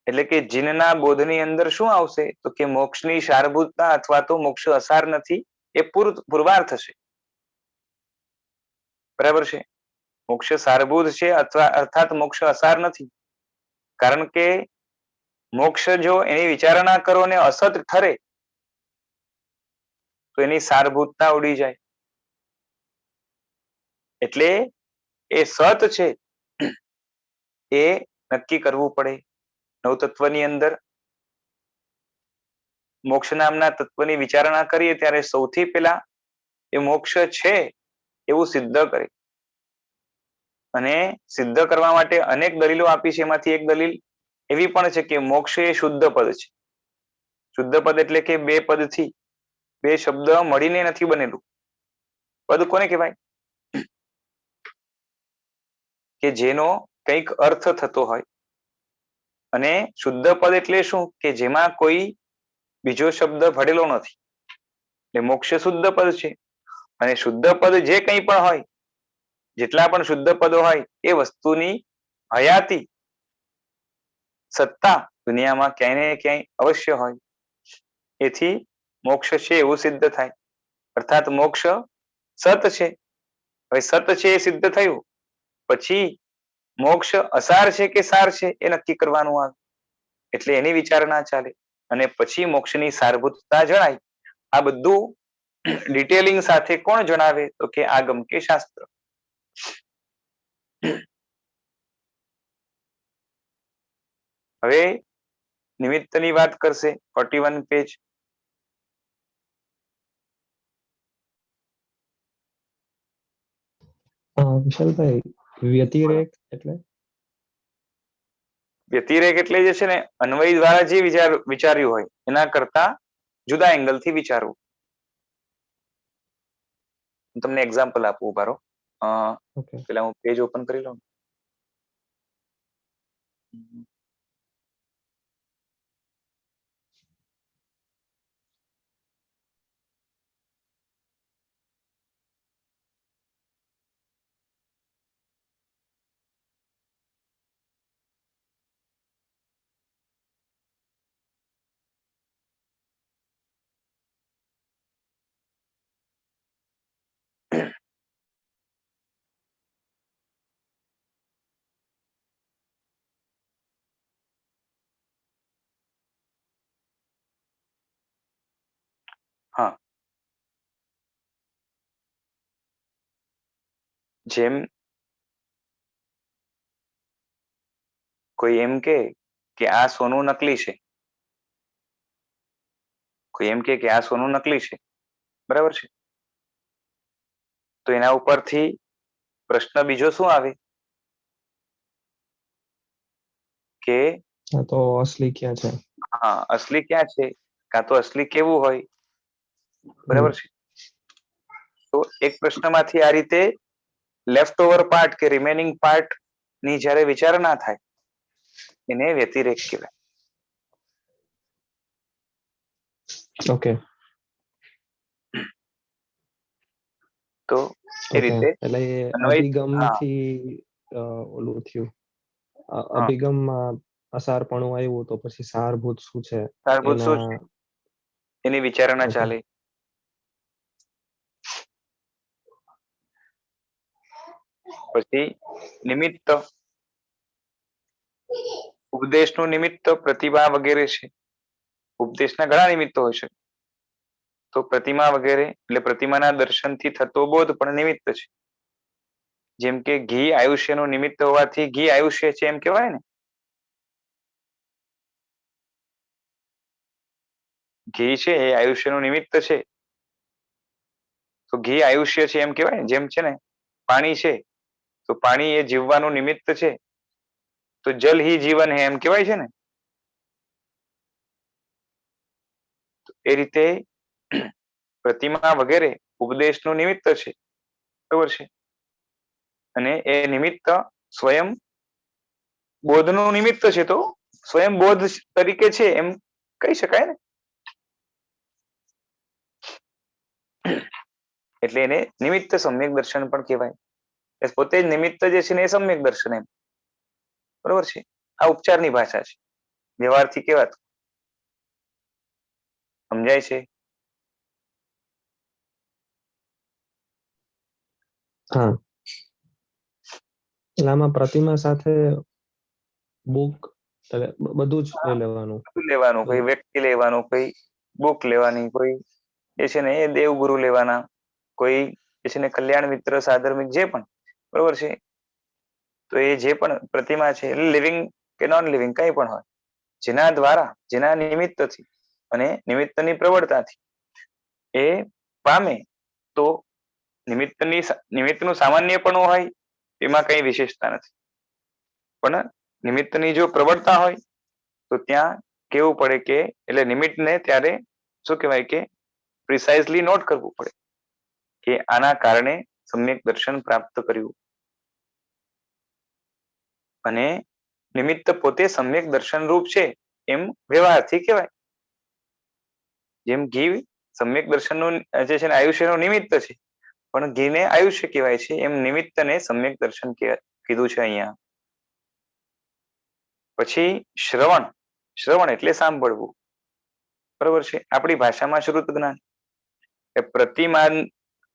એટલે કે જીનના બોધની અંદર શું આવશે તો કે મોક્ષની સારભૂતતા અથવા તો મોક્ષ અસાર નથી એ પુરવાર થશે. બરાબર છે? મોક્ષ સારભૂત છે અથવા અર્થાત મોક્ષ અસાર નથી. કારણ કે મોક્ષ જો એની વિચારણા કરો ને અસત ઠરે તો એની સારભૂતતા ઉડી જાય. એટલે એ સત છે એ નક્કી કરવું પડે. નવતત્વની અંદર મોક્ષ નામના તત્વની વિચારણા કરીએ ત્યારે સૌથી પહેલા એ મોક્ષ છે એવું સિદ્ધ કરે. અને સિદ્ધ કરવા માટે અનેક દલીલો આપી છે. એમાંથી એક દલીલ એવી પણ છે કે મોક્ષ એ શુદ્ધ પદ છે. શુદ્ધ પદ એટલે કે બે પદથી, બે શબ્દ મળીને નથી બનેલું. પદ કોને કહેવાય? કે જેનો કંઈક અર્થ થતો હોય. અને શુદ્ધ પદ એટલે શું? કે જેમાં કોઈ બીજો શબ્દ ભળેલો નથી. એટલે મોક્ષ શુદ્ધ પદ છે. અને શુદ્ધ પદ જે કંઈ પણ હોય, જેટલા પણ શુદ્ધ પદો હોય એ વસ્તુની હયાતી, સત્તા દુનિયામાં ક્યાંય ને ક્યાંય અવશ્ય હોય. એથી મોક્ષ છે એવું સિદ્ધ થાય. અર્થાત મોક્ષ સત છે. હવે સત છે એ સિદ્ધ થયું પછી મોક્ષ અસાર છે કે સાર છે એ નક્કી કરવાનું આવે. એટલે એની વિચારણા ચાલે અને પછી મોક્ષની સારભૂતતા જણાય. આ બધું ડિટેલિંગ સાથે કોણ જણાવે તો કે આગમ કે શાસ્ત્ર. હવે નિમિત્તની વાત કરશે 41 પેજ. વિશાલભાઈ, વ્યતિરેક એટલે? વ્યતિરેક એટલે જે છે ને અન્વય દ્વારા જે વિચાર્યું હોય એના કરતા જુદા એંગલ થી વિચારવું. હું તમને એક્ઝામ્પલ આપું, ઉભા રહો. ઓકે. પેલા હું પેજ ઓપન કરી લઉં. હા, જેમ કોઈ એમ કે આ સોનું નકલી છે, કોઈ એમ કે આ સોનું નકલી છે, બરાબર છે, તો એના ઉપરથી પ્રશ્ન બીજો શું આવે કે તો અસલી ક્યાં છે? હા, અસલી ક્યાં છે, કાં તો અસલી કેવું હોય, બરાબર છે. તો એક પ્રશ્નમાંથી આ રીતે લેફ્ટ ઓવર પાર્ટ કે રિમેનિંગ પાર્ટ ની જ્યારે વિચારણા થાય એને વ્યતિરેક કહેવાય. ઓકે. તો એ રીતે એટલે અન્વય, અભિગમથી ઓલું થયું, અભિગમમાં અસારપણું આવ્યું તો પછી સારભૂત શું છે સારભૂત શું એના છે એની વિચારણા ઓકે. ચાલે. પછી નિમિત્ત, ઉપદેશનું નિમિત્ત પ્રતિભા વગેરે છે. ઉપદેશના ઘણા નિમિત્તો હોય છે, તો પ્રતિમા વગેરે એટલે પ્રતિમાના દર્શનથી થતો બોધ પણ નિમિત્ત છે. જેમ કે ઘી આયુષ્યનું નિમિત્ત હોવાથી ઘી આયુષ્ય છે એમ કહેવાય ને. ઘી છે એ આયુષ્યનું નિમિત્ત છે, તો ઘી આયુષ્ય છે એમ કહેવાય. જેમ છે ને પાણી છે તો પાણી એ જીવવાનું નિમિત્ત છે, તો જલ હી જીવન હે એમ કહેવાય છે ને. એ રીતે પ્રતિમા વગેરે ઉપદેશનું નિમિત્ત છે, બરોબર છે, અને એ નિમિત્ત સ્વયં બોધનું નિમિત્ત છે, તો સ્વયં બોધ તરીકે છે એમ કહી શકાય ને. એટલે એને નિમિત્ત સમ્યક દર્શન પણ કહેવાય. પોતે જ નિમિત્ત જે છે ને એ સમ્યક દર્શન એમ, બરોબર છે. આ ઉપચારની ભાષા છે, વ્યવહારથી કહેવાતું. સમજાય છે? હા. એટલે આમાં પ્રતિમા સાથે બુક બધું જ લેવાનું. લેવાનું, કોઈ વ્યક્તિ લેવાનું, કોઈ બુક લેવાની, કોઈ જે છે ને એ દેવગુરુ લેવાના, કોઈ જે છે ને કલ્યાણ મિત્ર સાધર્મિક જે પણ, બરોબર છે. તો એ જે પણ પ્રતિમા છે લિવિંગ કે નોન લિવિંગ કઈ પણ હોય, જેના દ્વારા જેના નિમિત્તથી અને નિમિત્તની પ્રબળતાથી એ પામે, તો નિમિત્તનું સામાન્યપણું હોય એમાં કઈ વિશેષતા નથી, પણ નિમિત્તની જો પ્રબળતા હોય તો ત્યાં કેવું પડે કે એટલે નિમિત્તને ત્યારે શું કહેવાય કે પ્રિસાઇઝલી નોટ કરવું પડે કે આના કારણે સમ્યક દર્શન પ્રાપ્ત કર્યું. અને નિમિત્ત પોતે સમ્યક દર્શન રૂપ છે એમ વ્યવહારથી કહેવાય. જેમ ઘી સમ્યક દર્શનનું જે છે ને આયુષ્યનું નિમિત્ત છે, પણ ઘીને આયુષ્ય કહેવાય છે, એમ નિમિત્તને સમ્યક દર્શન કીધું છે અહીંયા. પછી શ્રવણ, શ્રવણ એટલે સાંભળવું, બરોબર છે. આપણી ભાષામાં શ્રુત જ્ઞાન, એ પ્રતિમાન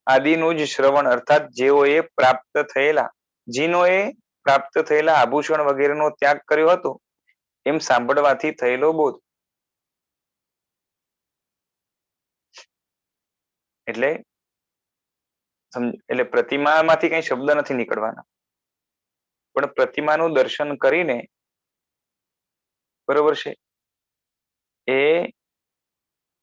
આદિનું જ શ્રવણ, અર્થાત જેઓએ પ્રાપ્ત થયેલા, જીનોએ પ્રાપ્ત થયેલા આભૂષણ વગેરેનો ત્યાગ કર્યો હતો એમ સાંભળવાથી થયેલો બોધ. એટલે પ્રતિમામાંથી કઈ શબ્દ નથી નીકળવાના, પણ પ્રતિમાનું દર્શન કરીને, બરોબર છે, એ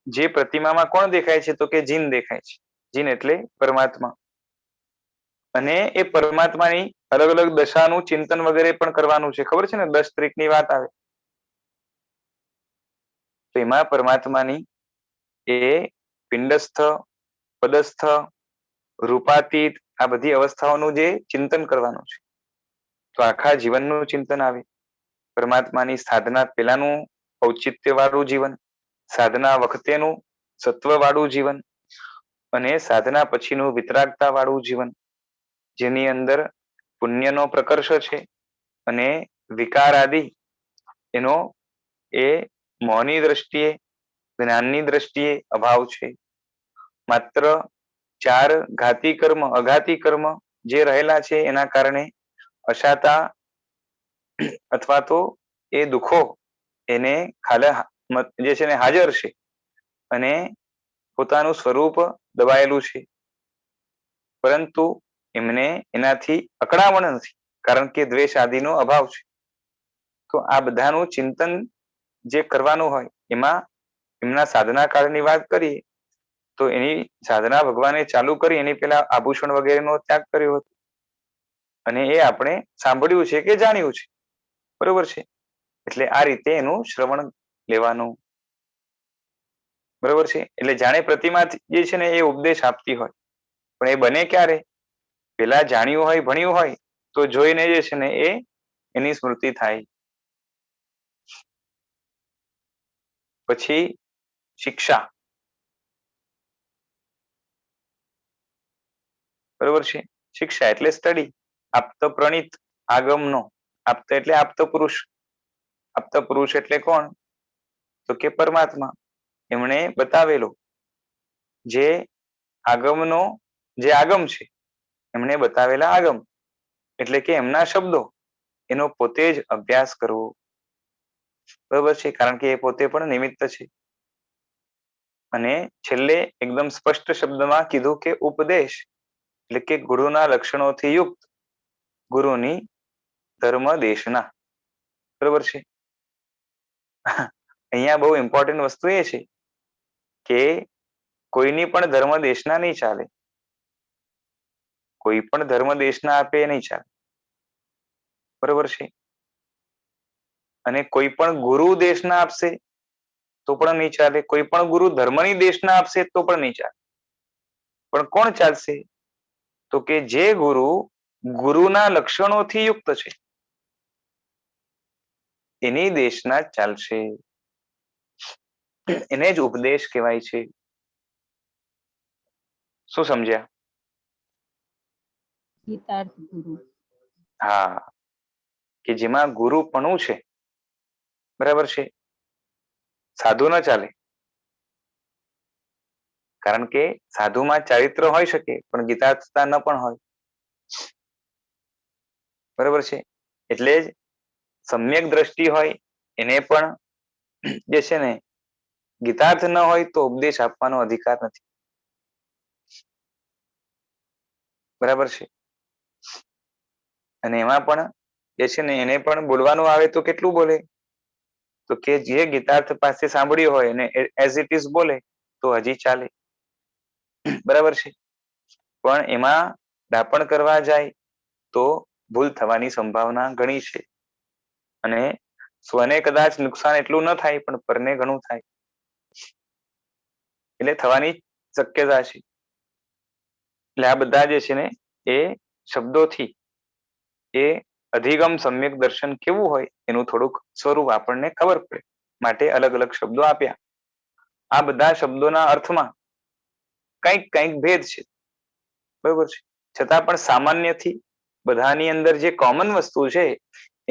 જે પ્રતિમામાં કોણ દેખાય છે તો કે જીન દેખાય છે. જીન એટલે પરમાત્મા. અને એ પરમાત્માની અલગ અલગ દશાનું ચિંતન વગેરે પણ કરવાનું છે. ખબર છે ને, 10 તારીખની વાત આવે તો એમાં પરમાત્માની એ પિંડસ્થ, પદસ્થ, રૂપાતીત આ બધી અવસ્થાઓનું જે ચિંતન કરવાનું છે. તો આખા જીવનનું ચિંતન આવે. પરમાત્માની સાધના પેલાનું ઔચિત્ય વાળું જીવન, સાધના વખતેનું સત્વ વાળું જીવન, અને સાધના પછીનું વિતરાગતા વાળું જીવન, જેની અંદર પુણ્યનો પ્રકર્ષ છે અને વિકાર આદિ એનો એ મોહની દ્રષ્ટિએ, જ્ઞાનની દ્રષ્ટિએ અભાવ છે. માત્ર 4 ઘાતી કર્મ, અઘાતી કર્મ જે રહેલા છે એના કારણે અશાતા અથવા તો એ દુઃખો એને જે છે ને હાજર છે અને પોતાનું સ્વરૂપ દબાયેલું છે, પરંતુ એમને એનાથી અકળામણ નથી, કારણ કે દ્વેષ આદિનો અભાવ છે. તો આ બધાનું ચિંતન જે કરવાનું હોય એમાં એમના સાધના કાળની વાત કરીએ તો એની સાધના ભગવાને ચાલુ કરી એની પેલા આભૂષણ વગેરેનો ત્યાગ કર્યો હતો, અને એ આપણે સાંભળ્યું છે કે જાણ્યું છે. બરોબર છે. એટલે આ રીતે એનું શ્રવણ લેવાનું. બરોબર છે. એટલે જાણે પ્રતિમા જે છે ને એ ઉપદેશ આપતી હોય, પણ એ બને ક્યારે? પેલા જાણ્યું હોય, ભણ્યું હોય તો જોઈને જે છે ને એ એની સ્મૃતિ થાય. પછી શિક્ષા. બરોબર છે. શિક્ષા એટલે સ્ટડી. આપ્ત પ્રણિત આગમનો. આપ્ત એટલે આપ્ત પુરુષ. આપ્ત પુરુષ એટલે કોણ? તો કે પરમાત્મા. એમણે બતાવેલો જે આગમનો જે આગમ છે, એમણે બતાવેલા આગમ એટલે કે એમના શબ્દો, એનો પોતે જ અભ્યાસ કરવો. બરોબર છે. કારણ કે એ પોતે પણ નિમિત્ત છે. અને છેલ્લે એકદમ સ્પષ્ટ શબ્દમાં કીધું કે ઉપદેશ એટલે કે ગુરુના લક્ષણોથી યુક્ત ગુરુની ધર્મ દેશના. બરોબર છે. અહીંયા બહુ ઇમ્પોર્ટન્ટ વસ્તુ એ છે કે કોઈની પણ ધર્મ દેશના નહીં ચાલે. કોઈ પણ ધર્મ દેશના આપે નહીં ચાલે. બરોબર છે. અને કોઈ પણ ગુરુ દેશના આપશે તો પણ નહીં ચાલે. કોઈ પણ ગુરુ ધર્મની દેશના આપશે તો પણ નહીં ચાલે. પણ કોણ ચાલશે? તો કે જે ગુરુ ગુરુના લક્ષણોથી યુક્ત છે એની દેશના જ ચાલશે. એને જ ઉપદેશ કહેવાય છે. શું સમજ્યા? ગીતાર્થ ગુરુ. હા, કે જેમાં ગુરુપણું છે. બરાબર છે. સાધુ ન ચાલે, કારણ કે સાધુમાં ચારિત્ર હોઈ શકે પણ ગીતાર્થતા ન પણ હોય. બરાબર છે. એટલે જ સમ્યક દ્રષ્ટિ હોય એને પણ જે છે ને ગીતાર્થ ન હોય તો ઉપદેશ આપવાનો અધિકાર નથી. બરાબર છે. અને એમાં પણ જે છે ને એને પણ બોલવાનું આવે તો કેટલું બોલે? તો કે જે ગીતાર્થ પાસે સાંભળ્યું હોય એને એઝ ઇટ ઇઝ બોલે તો હજી ચાલે. બરાબર છે. પણ એમાં દાપણ કરવા જાય તો ભૂલ થવાની સંભાવના ઘણી છે, અને સ્વને કદાચ નુકસાન એટલું ન થાય પણ પરને ઘણું થાય, એટલે થવાની શક્યતા છે. એટલે આ બધા જે છે ને એ શબ્દોથી એ અધિગમ સમ્યક દર્શન કેવું હોય એનું થોડુંક સ્વરૂપ આપણને ખબર પડે માટે અલગ અલગ શબ્દો આપ્યા. આ બધા શબ્દોના અર્થમાં કંઈક કંઈક ભેદ છે. બરોબર છે. છતાં પણ સામાન્યથી બધાની અંદર જે કોમન વસ્તુ છે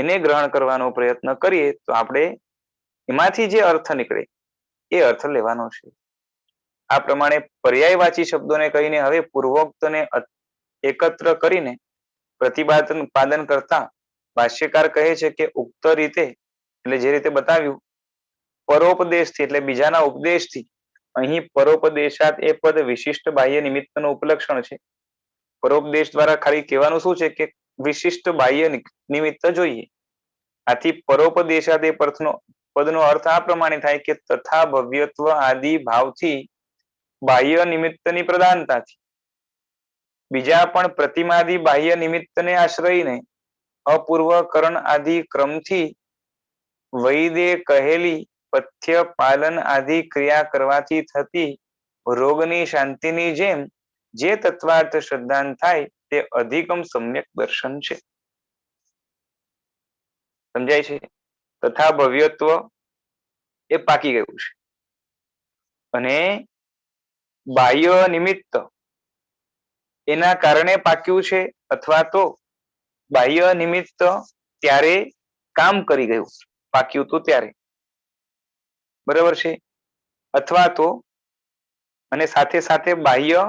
એને ગ્રહણ કરવાનો પ્રયત્ન કરીએ તો આપણે એમાંથી જે અર્થ નીકળે એ અર્થ લેવાનો છે. આ પ્રમાણે પર્યાયવાચી શબ્દોને કહીને હવે પૂર્વોક્તને એકત્ર કરીને પ્રતિપાદન કરતા ભાષ્યકાર કહે છે કે ઉક્ત રીતે એટલે જે રીતે બતાવ્યું પરોપદેશથી એટલે બીજાના ઉપદેશથી, અહીં પરોપદેશાત એ પદ વિશિષ્ટ બાહ્ય નિમિત્તનું ઉપલક્ષણ છે. પરોપદેશ દ્વારા ખાલી કહેવાનું શું છે કે વિશિષ્ટ બાહ્ય નિમિત્ત જોઈએ. આથી પરોપદેશાત એ પદનો અર્થ આ પ્રમાણે થાય કે તથા ભવ્યત્વ આદિ ભાવથી બાહ્ય નિમિત્તની પ્રધાનતાથી બીજા પણ પ્રતિમાદી બાહ્ય નિમિત્તને આશ્રયને અપૂર્વ કરણ આદિ ક્રમથી વૈદે કહેલી પથ્ય પાલન આદિ ક્રિયા કરવાથી થતી રોગની શાંતિની જેમ જે તત્વાર્થ શ્રદ્ધાન થાય તે અધિગમ સમ્યક દર્શન છે. સમજાય છે? તથા ભવ્યત્વ એ પાકી ગયું છે અને બાહ્ય નિમિત્ત એના કારણે પાક્યું છે, અથવા તો બાહ્ય નિમિત્ત ત્યારે કામ કરી ગયું, પાક્યું તો ત્યારે, બરાબર છે. અથવા તો અને સાથે સાથે બાહ્ય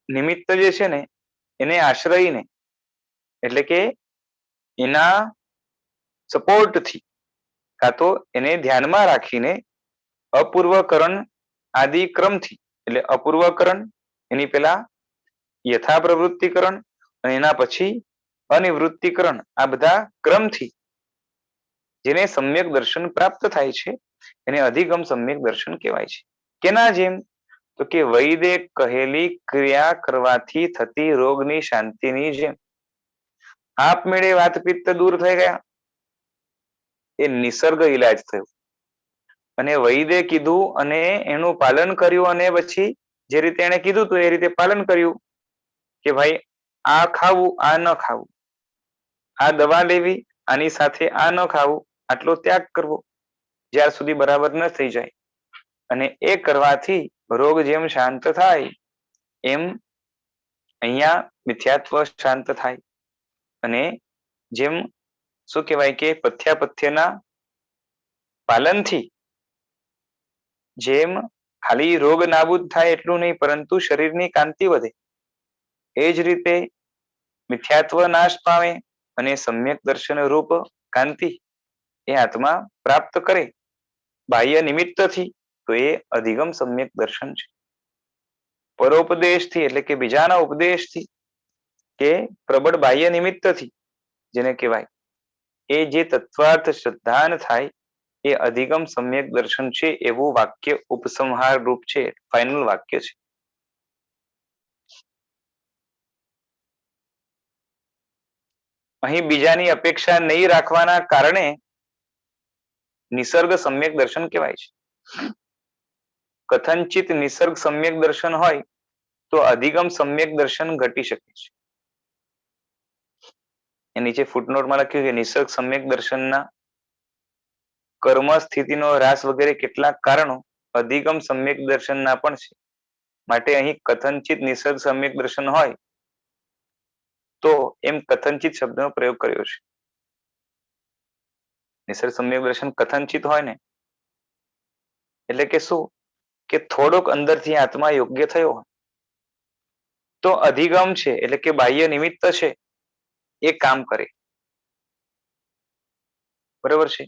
નિમિત્ત જે છે ને એને આશ્રયને એટલે કે એના સપોર્ટથી કાં તો એને ધ્યાનમાં રાખીને અપૂર્વકરણ આદિ ક્રમથી, એટલે અપૂર્વકરણ એની પેલા યથા પ્રવૃત્તિકરણ અને એના પછી અનિવૃત્તિકરણ, આ બધા ક્રમથી જેને સમ્યક દર્શન પ્રાપ્ત થાય છે એને અધિગમ સમ્યક દર્શન કહેવાય છે. કેના જેમ? તો કે વૈદે કહેલી ક્રિયા કરવાથી થતી રોગની શાંતિની જેમ. આપમેળે વાત પિત્ત દૂર થઈ ગયા, એ નિસર્ગ ઈલાજ થયો. અને વૈદે કીધું અને એનું પાલન કર્યું, અને પછી જે રીતે એને કીધું તો એ રીતે પાલન કર્યું કે ભાઈ આ ખાવું, આ ન ખાવું, આ દવા લેવી, આની સાથે આ ન ખાવું, આટલો ત્યાગ કરવો જ્યાર સુધી બરાબર ન થઈ જાય. અને એ કરવાથી રોગ જેમ શાંત થાય એમ અહીંયા મિથ્યાત્વ શાંત થાય. અને જેમ શું કહેવાય કે પથ્યાપથ્યના પાલનથી જેમ ખાલી રોગ નાબૂદ થાય એટલું નહીં, પરંતુ શરીરની કાંતિ વધે, એ જ રીતે મિથ્યાત્વ નાશ પામે અને સમ્યક દર્શન રૂપ કાંતિ એ આત્મા પ્રાપ્ત કરે બાહ્ય નિમિત્તથી, તો એ અધિગમ સમ્યક દર્શન છે. પરોપદેશથી એટલે કે બીજાના ઉપદેશથી કે પ્રબળ બાહ્ય નિમિત્તથી જેને કહેવાય એ જે તત્વાર્થ શ્રદ્ધાન થાય એ અધિગમ સમ્યક દર્શન છે, એવું વાક્ય ઉપસંહાર રૂપ છે, ફાઇનલ વાક્ય છે. અહીં બીજાની અપેક્ષા નહીં રાખવાના કારણે નિસર્ગ સમ્યક દર્શન કહેવાય છે. કથનચિત નિસર્ગ સમ્યક દર્શન હોય તો અધિગમ સમ્યક દર્શન ઘટી શકે છે. એ નીચે ફૂટનોટમાં લખ્યું કે નિસર્ગ સમ્યક દર્શનના કર્મ સ્થિતિનો હ્રાસ વગેરે કેટલાક કારણો અધિગમ સમ્યક દર્શનના પણ છે. માટે અહીં કથનચિત નિસર્ગ સમ્યક દર્શન હોય તો એમ કથનચિત શબ્દનો પ્રયોગ કર્યો છે. નિસર્ગ સમ્યક દર્શન કથનચિત હોય ને એટલે કે શું કે થોડોક અંદરથી આત્મા યોગ્ય થયો હોય તો અધિગમ છે એટલે કે બાહ્ય નિમિત્ત છે એ કામ કરે, બરાબર છે.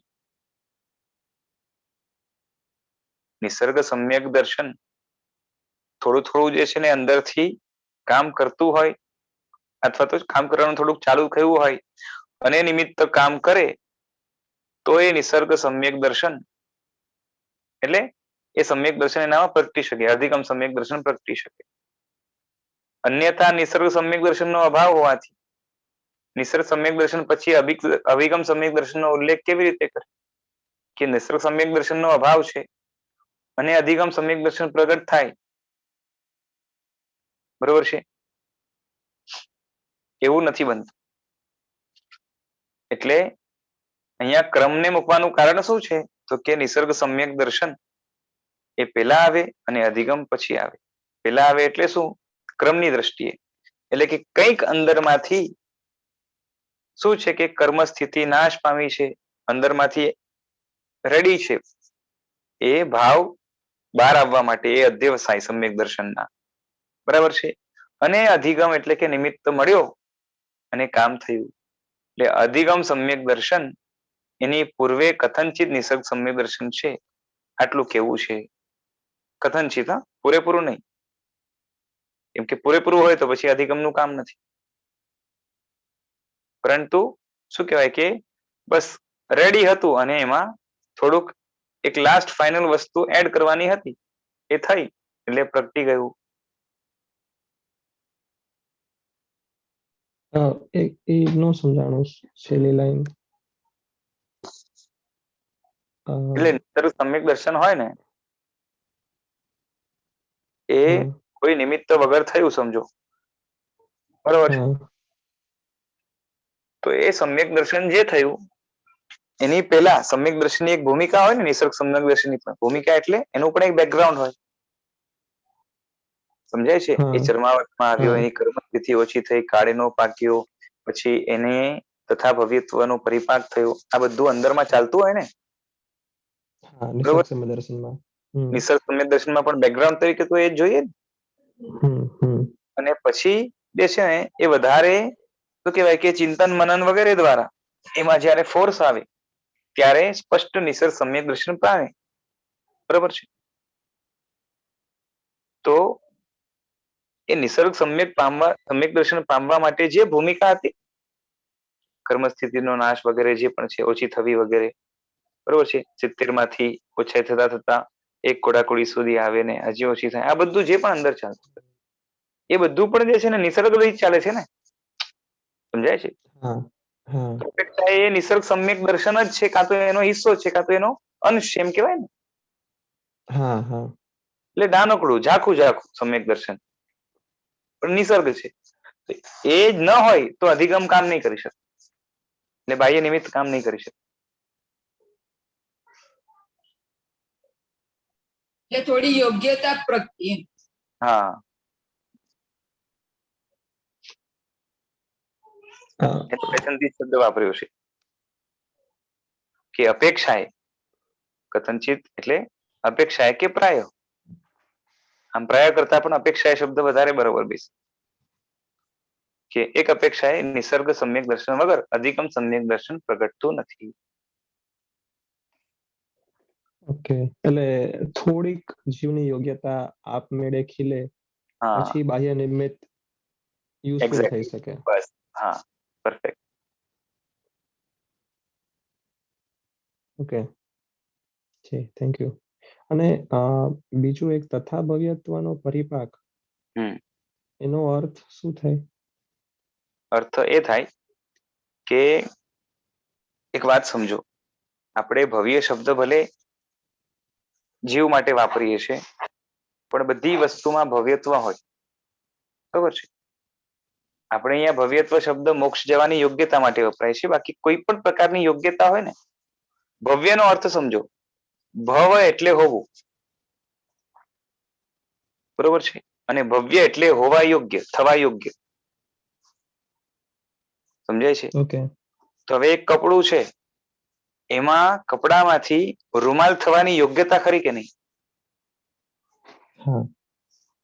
નિસર્ગ સમ્યક દર્શન થોડું થોડું જે છે ને અંદરથી કામ કરતું હોય, અથવા તો કામ કરવાનું થોડુંક ચાલુ થયું હોય અને નિમિત્ત કામ કરે તો એ નિસર્ગ સમ્યક દર્શન એટલે એ સમ્યક દર્શન એનામાં પ્રગટી શકે, અધિગમ સમ્યક દર્શન પ્રગટી શકે. અન્યથા નિસર્ગ સમ્યક દર્શનનો અભાવ હોવાથી નિસર્ગ સમ્યક દર્શન પછી અભિગમ સમ્યક દર્શનનો ઉલ્લેખ કેવી રીતે કરે કે નિસર્ગ સમ્યક દર્શનનો અભાવ છે અને અધિગમ સમ્યક દર્શન પ્રગટ થાય, બરોબર છે, એવું નથી બનતું. એટલે અહીંયા ક્રમને મૂકવાનું કારણ શું છે તો કે નિસર્ગ સમ્યક દર્શન એ પેલા આવે અને અધિગમ પછી આવે. પેલા આવે એટલે શું? ક્રમની દ્રષ્ટિએ, એટલે કે કંઈક અંદરમાંથી શું છે કે કર્મ સ્થિતિ નાશ પામી છે, અંદરમાંથી રેડી છે એ ભાવ બહાર આવવા માટે, એ અધ્યવસાય સમ્યક દર્શનના, બરાબર છે. અને અધિગમ એટલે કે નિમિત્ત મળ્યો અને કામ થયું. એટલે અધિગમ સમ્યક દર્શન એની પૂર્વે કથનચિત નિસર્ગ સમ્યક દર્શન છે, આટલું કેવું છે. કથનચિત, હા, પૂરેપૂરું નહીં. કેમ કે પૂરેપૂરું હોય તો પછી અધિગમનું કામ નથી. પરંતુ શું કહેવાય કે બસ રેડી હતું અને એમાં થોડુંક એક લાસ્ટ ફાઇનલ વસ્તુ એડ કરવાની હતી, એ થઈ એટલે પ્રગટી ગયું. એ નો સમજાણું છેલ્લી લાઈન. એટલે નિસર્ગ સમ્યક દર્શન હોય ને એ કોઈ નિમિત્ત વગર થયું સમજો, બરોબર છે. તો એ સમ્યક દર્શન જે થયું એની પહેલા સમ્યક દર્શનની એક ભૂમિકા હોય ને, નિસર્ગ સમ્યક દર્શનની પણ ભૂમિકા એટલે એનું પણ એક બેકગ્રાઉન્ડ હોય, સમજાય છે. એ ચરમાવટમાં આવ્યો, એની કર્મસ્થિતિ ઓછી થઈ, કાળીનો પાક્યો, પછી એને તથા ભવ્યત્વનો પરિપાક થયો, આ બધું અંદરમાં ચાલતું હોય ને, નિસર્ગ સમ્યક દર્શનમાં. નિસર્ગ સમ્યક દર્શનમાં પણ બેકગ્રાઉન્ડ તરીકે તો એ જ જોઈએ ને. અને પછી જે છે ને એ વધારે શું કહેવાય કે ચિંતન મનન વગેરે દ્વારા એમાં જયારે ફોર્સ આવે ત્યારે સ્પષ્ટ નિસર્ગ સમ્યક દર્શન પામે, બરાબર છે. તો એ નિસર્ગ સમ્યક દર્શન પામવા માટે જે ભૂમિકા હતી, કર્મસ્થિતિનો નાશ વગેરે જે પણ છે, ઓછી થવી વગેરે, બરોબર છે. 70 માંથી ઓછા થતા થતા એક કોડાકોડી સુધી આવે ને હજી ઓછી થાય, આ બધું જે પણ અંદર ચાલતું એ બધું પણ જે છે ને નિસર્ગ રીત ચાલે છે ને, સમજાય છે. એ નિસર્ગ સમ્યક દર્શન જ છે, કાં તો એનો હિસ્સો છે, કાં તો એનો અંશ એમ કેવાય ને. એટલે નાનકડું ઝાખું સમ્યક દર્શન પણ નિસર્ગ છે. એ જ ન હોય તો અધિગમ કામ નહીં કરી શકે, એટલે બાહ્ય નિમિત્ત કામ નહીં કરી શકે. એટલે થોડી યોગ્યતા પ્રત્યે. હા, પેટર્નથી શબ્દ વાપર્યો છે કે અપેક્ષાએ, કથનચિત એટલે અપેક્ષાએ કે પ્રાય. આમ પ્રાય કરતા પણ અપેક્ષાએ શબ્દ વધારે બરોબર બેસે કે એક અપેક્ષાએ નિસર્ગ સમ્યક દર્શન વગર અધિગમ સમ્યક દર્શન પ્રગટતું નથી. ઓકે, એટલે થોડીક જીવની યોગ્યતા આપમેળે ખીલે પછી બાહ્ય નિમિત્ત યુઝફુલ થઈ શકે. બસ, હા, પરફેક્ટ. Okay, thank you. અને બીજું એક તથા ભવ્યત્વનો પરિપાક, એનો અર્થ શું થાય? અર્થ એ થાય કે એક વાત સમજો, આપણે ભવ્ય શબ્દ ભલે જીવ માટે વાપરીએ છીએ પણ બધી વસ્તુમાં ભવ્યત્વ હોય, બરોબર છે. આપણે અહીંયા ભવ્યત્વ શબ્દ મોક્ષ જવાની યોગ્યતા માટે વપરાય છે, બાકી કોઈ પણ પ્રકારની યોગ્યતા હોય ને, ભવ્યનો અર્થ સમજો, ભવ એટલે હોવું, બરોબર છે, અને ભવ્ય એટલે હોવા યોગ્ય, થવા યોગ્ય, સમજાય છે. તો હવે એક કપડું છે, એમાં કપડામાંથી રૂમાલ થવાની યોગ્યતા ખરી કે નહીં?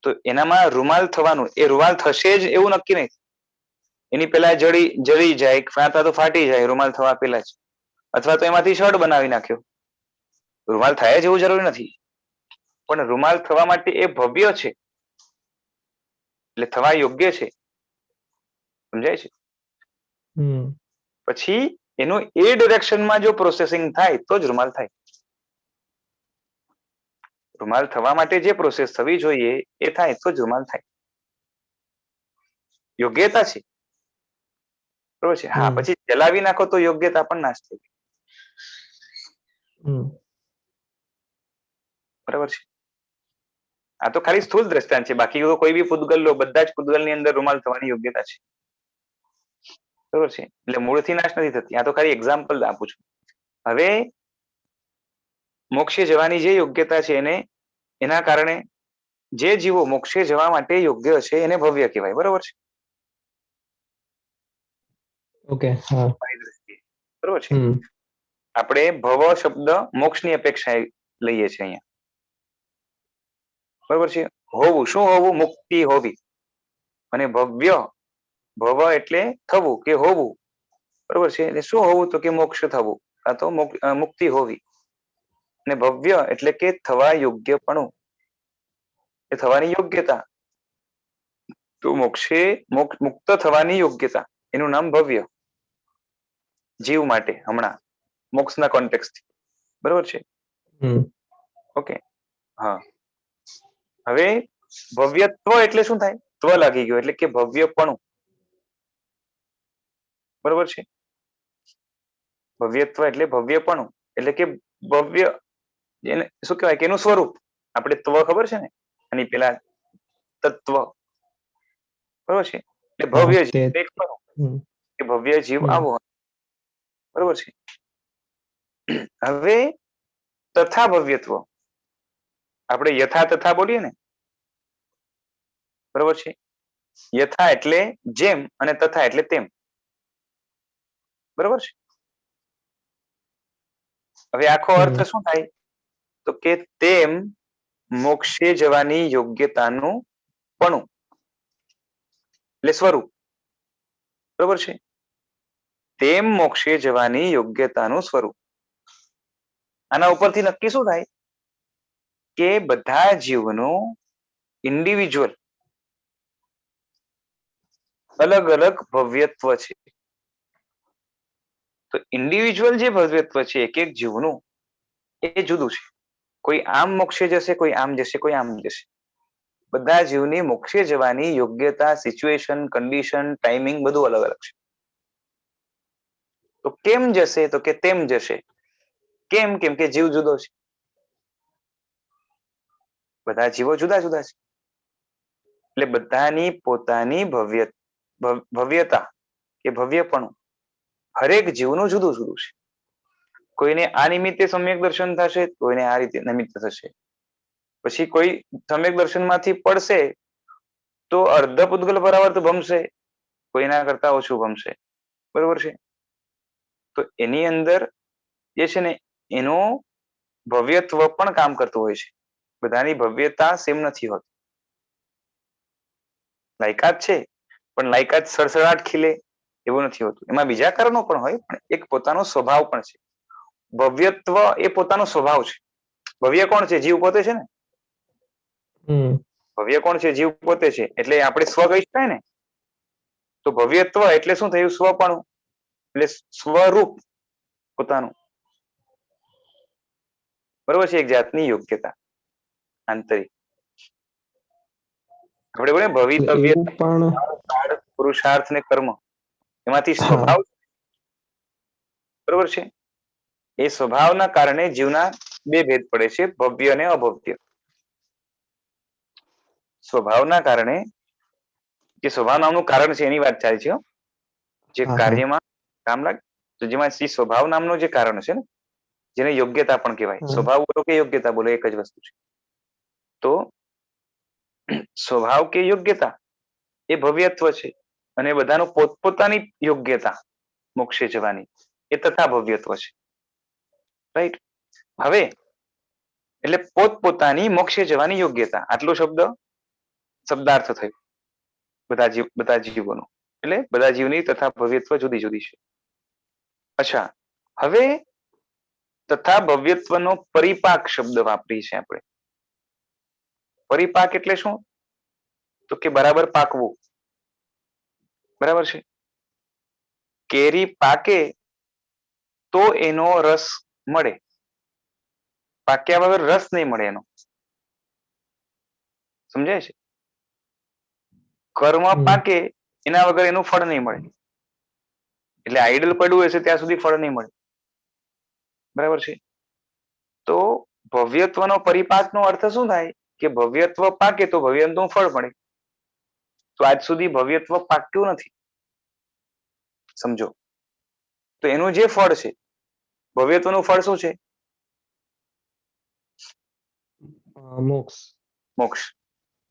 તો એનામાં રૂમાલ થવાનું, એ રૂમાલ થશે જ એવું નક્કી નહીં. એની પેલા જળી જાય, અથવા તો ફાટી જાય રૂમાલ થવા પેલા જ, અથવા તો એમાંથી શર્ટ બનાવી નાખ્યો, રૂમાલ થાય જ એવું જરૂરી નથી. પણ રૂમાલ થવા માટે એ ભવ્ય છે, એટલે થવા યોગ્ય છે, સમજાય છે. પછી એનું એ ડિરેક્શનમાં જો પ્રોસેસિંગ થાય તો જ રૂમાલ થાય. રૂમાલ થવા માટે જે પ્રોસેસ થવી જોઈએ એ થાય તો જ રૂમાલ થાય, યોગ્યતા છે, બરોબર છે. હા, પછી ચલાવી નાખો તો યોગ્યતા પણ નાશ થઈ, બરાબર છે. આ તો ખાલી સ્થૂળ દ્રષ્ટાંત છે, બાકી તો કોઈ બી પૂતગલ લો, બધા જ પૂતગલની અંદર રૂમાલ થવાની યોગ્યતા છે, બરોબર છે. એટલે મૂળથી નાશ નથી થતી, આ તો ખાલી એક્ઝામ્પલ આપું છું. હવે મોક્ષે જવાની જે યોગ્યતા છે એને એના કારણે જે જીવો મોક્ષે જવા માટે યોગ્ય છે એને ભવ્ય કહેવાય, બરોબર છે. ઓકે, બરોબર છે. આપણે ભવ શબ્દ મોક્ષની અપેક્ષાએ લઈએ છીએ અહીંયા, બરોબર છે. હોવું, શું હોવું? મુક્તિ હોવી. અને ભવ્ય, ભવ એટલે થવું કે હોવું, બરોબર છે. એટલે શું હોવું? તો કે મોક્ષ થવું, કાં તો મુક્તિ હોવી. અને ભવ્ય એટલે કે થવા યોગ્યપણું, એ થવાની યોગ્યતા. તો મોક્ષે મુક્ત થવાની યોગ્યતા, એનું નામ ભવ્ય, જીવ માટે હમણાં મોક્ષના કોન્ટેક્સ્ટ, બરોબર છે. ઓકે, હા. હવે ભવ્યત્વ એટલે શું થાય? ત્વ લાગી ગયો એટલે કે ભવ્યપણું, બરોબર છે. ભવ્યત્વ એટલે ભવ્યપણું, એટલે કે ભવ્ય, એને શું કહેવાય કે એનું સ્વરૂપ. આપણે ત્વ ખબર છે ને, અને પેલા તત્વ, બરોબર છે. એટલે હા ભવ્ય તે જીવ એક ખરો હમ, કે ભવ્ય જીવ હમ, આવો, બરોબર છે. હવે તથા ભવ્યત્વ, આપણે યથા તથા બોલીએ ને, બરોબર છે. યથા એટલે જેમ અને તથા એટલે તેમ, બરોબર છે. હવે આખો અર્થ હમ, શું થાય? તો કે તેમ મોક્ષે જવાની યોગ્યતાનું પણું, એટલે સ્વરૂપ, બરોબર છે. તેમ મોક્ષે જવાની યોગ્યતાનું સ્વરૂપ. આના ઉપરથી નક્કી શું થાય કે બધા જીવનું ઇન્ડિવિજ્યુઅલ અલગ અલગ ભવ્યત્વ છે. તો ઇન્ડિવિજ્યુઅલ જે ભવ્યત્વ છે એક એક જીવનું, એ જુદું છે. કોઈ આમ મોક્ષે જશે, કોઈ આમ જશે, કોઈ આમ જશે. બધા જીવની મોક્ષે જવાની યોગ્યતા, સિચ્યુએશન, કન્ડિશન, ટાઈમિંગ બધું અલગ અલગ છે. તો કેમ જશે? તો કે તેમ જશે. કેમ? કેમ કે જીવ જુદો છે. બધા જીવો જુદા જુદા છે. એટલે બધાની પોતાની ભવ્યતા કે ભવ્યપણું હરેક જીવનું જુદું જુદું છે. કોઈને આ નિમિત્તે સમ્યક દર્શન થશે, કોઈને આ રીતે નિમિત્ત થશે. પછી કોઈ સમ્યક દર્શન માંથી પડશે તો અર્ધ પૂતગલ પરાવર્ત ભમશે, કોઈના કરતા ઓછું ભમશે, બરોબર છે. તો એની અંદર જે છે ને એનું ભવ્યત્વ પણ કામ કરતું હોય છે. બધાની ભવ્યતા સેમ નથી હોતી. લાયકાત છે, પણ લાયકાત સડસડાટ ખીલે એવું નથી હોતું. એમાં બીજા કારણો પણ હોય, પણ એક પોતાનો સ્વભાવ પણ છે. ભવ્યત્વ એ પોતાનો સ્વભાવ છે. ભવ્ય કોણ છે? જીવ પોતે છે ને. હમ, ભવ્ય કોણ છે? જીવ પોતે છે. એટલે આપણે સ્વ કહી શકાય ને. તો ભવ્યત્વ એટલે શું થયું? સ્વપણું, એટલે સ્વરૂપ પોતાનું, બરોબર છે. એક જાતની યોગ્યતા આંતરિક. આપણે બોલે એટલે ભવિતવ્ય, એવું પણ પુરુષાર્થ ને કર્મ, એમાંથી હા સ્વભાવ, બરોબર છે. એ સ્વભાવના કારણે જીવના બે ભેદ પડે છે, ભવ્ય અને અભવ્ય. સ્વભાવના કારણે, જે સ્વભાવ નામનું કારણ છે એની વાત ચાલે છે, જે હા હા કાર્યમાં કામ લાગે. તો જેમાં સ્વભાવ નામનું જે કારણ છે ને, જેને યોગ્યતા પણ કહેવાય. હા સ્વભાવ બોલો કે યોગ્યતા બોલો, એક જ વસ્તુ છે. તો સ્વભાવ કે યોગ્યતા એ ભવ્યત્વ છે. અને બધાનું પોતપોતાની યોગ્યતા મોક્ષે જવાની એ તથા ભવ્યત્વ છે. રાઈટ. હવે એટલે પોતપોતાની મોક્ષે જવાની યોગ્યતા, આટલો શબ્દાર્થ થયો બધા જીવોનો. એટલે બધા જીવની તથા ભવ્યત્વ જુદી જુદી છે. અચ્છા, હવે તથા ભવ્યત્વનો પરિપાક શબ્દ વાપરી છે આપણે. પરિપાક એટલે શું? તો કે બરાબર પાકવું, બરાબર છે. કેરી પાકે તો એનો રસ મળે, પાક્યા વગર રસ નહીં મળે એનો. સમજાય છે? કર્મ હમ, પાકે એના વગર એનું ફળ નહીં મળે. એટલે આઈડલ પડ્યું હશે ત્યાં સુધી ફળ નહીં મળે, બરાબર છે. તો ભવ્યત્વનો પરિપાકનો અર્થ શું થાય કે ભવ્યત્વ પાકે તો ભવ્યનું ફળ મળે. તો આજ સુધી ભવ્યત્વ પાક્યું નથી, સમજો. તો એનું જે ફળ છે, ભવ્યત્વનું ફળ શું છે? મોક્ષ. મોક્ષ.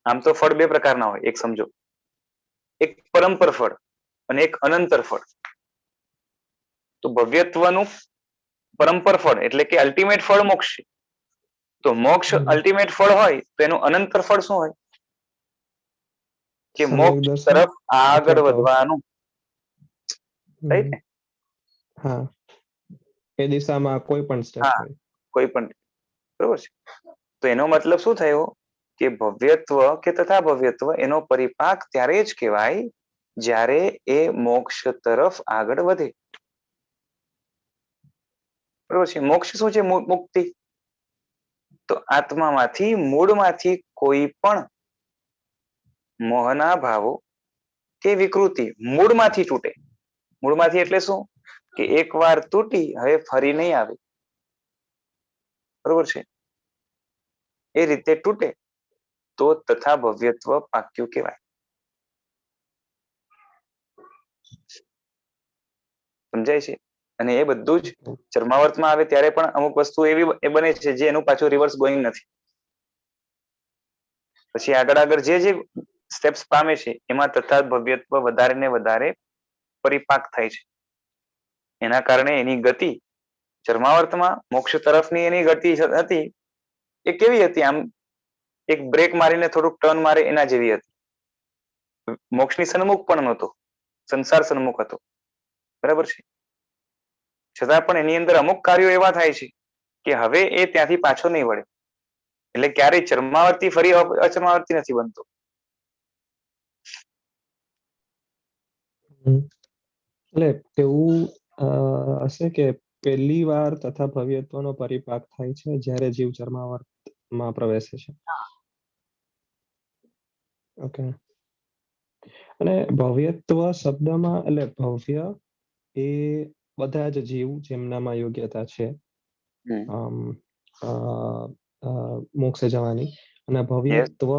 આમ તો ફળ બે પ્રકારના હોય, એક સમજો, એક પરંપર ફળ અને એક અનંતર ફળ. તો ભવ્યત્વનું પરંપર ફળ એટલે કે અલ્ટિમેટ ફળ મોક્ષ છે. તો મોક્ષ હમ, અલ્ટિમેટ ફળ હોય તો એનું અનંતર ફળ શું હોય? કે સમ્યક મોક્ષ દર્શન તરફ આગળ અથવા તો વધવાનું, રાઈટ હમ, ને? હા, એ દિશામાં કોઈ પણ સ્ટેપ હા, હોય. કોઈ પણ, બરોબર છે. તો એનો મતલબ શું થયો કે ભવ્યત્વ કે તથા ભવ્યત્વ એનો પરિપાક ત્યારે જ કહેવાય જ્યારે એ મોક્ષ તરફ આગળ વધે, બરોબર છે. મોક્ષ શું છે? મુક્તિ. તો આત્મામાંથી, મૂળમાંથી કોઈ પણ મોહના ભાવો કે વિકૃતિ મૂળમાંથી તૂટે. મૂળમાંથી એટલે શું કે એકવાર તૂટી હવે ફરી નહીં આવે, બરોબર છે. એ રીતે તૂટે તો તથા ભવ્યત્વ પાક્યું કહેવાય. સમજાય છે? અને એ બધું જ ચર્માવર્તમાં આવે ત્યારે પણ અમુક વસ્તુ એવી બને છે જે એનું પાછું રિવર્સ ગોઈંગ નથી. પછી આગળ જે સ્ટેપ્સ પામે છે એમાં તથા ભવ્યત્વ વધારે ને વધારે પરિપાક થાય છે. એના કારણે એની ગતિ ચર્માવર્તમાં મોક્ષ તરફની એની ગતિ હતી એ કેવી હતી? આમ એક બ્રેક મારીને થોડુંક ટર્ન મારે એના જેવી હતી. મોક્ષની સન્મુખ પણ નહોતો, સંસાર સન્મુખ હતો, બરાબર છે. છતાં પણ એની અંદર અમુક કાર્યો એવા થાય છે કે હવે એ ત્યાંથી પાછો નહીં વળે. એટલે ક્યારેય ચર્માવર્તી ફરી અચર્માવર્તી નથી બનતો. એટલે એવું હશે કે પહેલી વાર તથા ભવ્યત્વનો પરિપાક થાય છે જ્યારે જીવ ચર્માવર્તમાં પ્રવેશે છે. ઓકે. અને ભવ્યત્વ શબ્દમાં એટલે ભવ્ય એ બધા જ જીવ જેમનામાં યોગ્યતા છે મોક્ષે જવાની, અને ભવ્યત્વ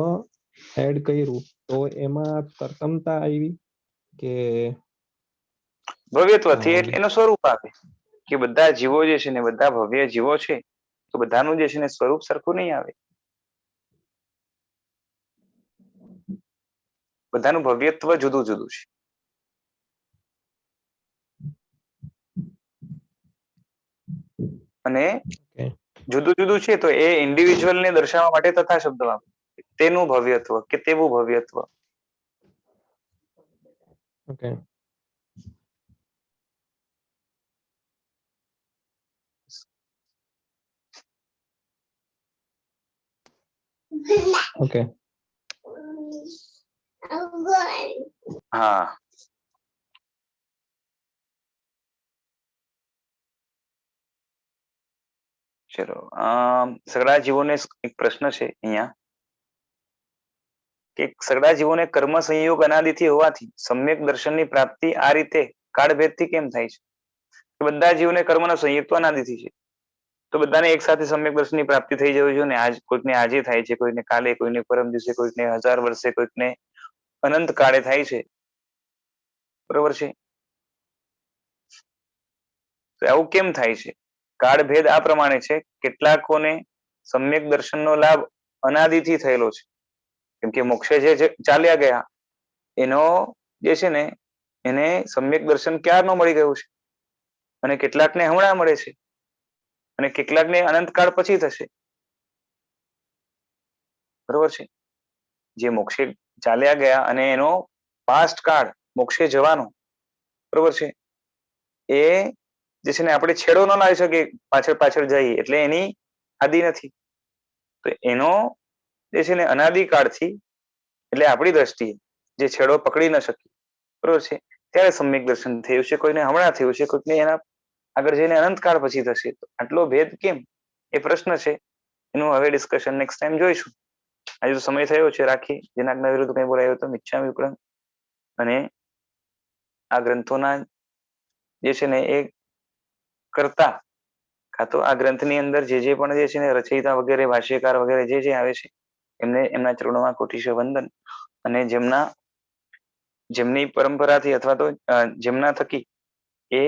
એડ કર્યું તો એમાં તરતમતા આવી કે ભવ્યત્વથી એટલે એનું સ્વરૂપ આપે કે બધા જીવો જે છે ને બધા ભવ્ય જીવો છે તો બધાનું જે છે ને સ્વરૂપ સરખું નહીં આવે. બધાનું ભવ્યત્વ જુદું જુદું છે. અને જુદું જુદું છે તો એ ઇન્ડિવિજ્યુઅલ ને દર્શાવવા માટે તથા શબ્દ વાપરે. તેનું ભવ્યત્વ કે તેવું ભવ્યત્વ. ઓકે. ઓકે. હા. ચલો સગળા જીવોને એક પ્રશ્ન છે અહીંયા કે સગળા જીવોને કર્મ સંયોગ અનાદિથી હોવાથી સમ્યક દર્શનની પ્રાપ્તિ આ રીતે કાળભેદથી કેમ થાય છે? બધા જીવોને કર્મનો સંયોગ તો અનાદિથી છે તો બધાને એક સાથે સમ્યક દર્શનની પ્રાપ્તિ થઈ જવી જોઈએ ને. કોઈકને આજે થાય છે, કોઈને કાલે, કોઈને પરમ દિવસે, કોઈકને 1000 વર્ષે, કોઈકને અનંત કાળે થાય છે, બરોબર છે. તો આવું કેમ થાય છે? કાળભેદ આ પ્રમાણે છે, કેટલાકોને સમ્યક દર્શનનો લાભ અનાદિથી થયેલો છે. કેમ કે મોક્ષે જે ચાલ્યા ગયા એનો જે છે ને એને સમ્યક દર્શન ક્યારનો મળી ગયું છે, અને કેટલાકને હમણાં મળે છે, અને કેટલાકને અનંતકાળ પછી થશે, બરોબર છે. જે મોક્ષે ચાલ્યા ગયા અને એનો પાસ્ટ કાળ મોક્ષે જવાનો, બરોબર છે, એ જે છે ને આપણે છેડો ન લાવી શકીએ પાછળ પાછળ જઈએ એટલે એની આદિ નથી. તો એનો જે છે ને અનાદિકાળથી એટલે આપણી દ્રષ્ટિએ જે છેડો પકડી ન શકીએ, બરોબર છે, ત્યારે સમ્યક દર્શન થયું છે. કોઈને હમણાં થયું છે, કોઈને એના આગળ જઈને અનંતકાળ પછી થશે. તો આટલો ભેદ કેમ એ પ્રશ્ન છે. એનું હવે ડિસ્કશન નેક્સ્ટ ટાઈમ જોઈશું. આજે તો સમય થયો છે, રાખી. જેના વિરુદ્ધ કંઈ બોલાયો તો મિચ્છામિ વિક્રમ. અને આ ગ્રંથોના જે છે ને એ કરતા કાં તો આ ગ્રંથની અંદર જે પણ જે છે ને રચયિતા વગેરે ભાષ્યકાર વગેરે જે આવે છે એમને એમના ચરણોમાં કોટીશ્વર વંદન. અને જેમની પરંપરાથી અથવા તો જેમના થકી એ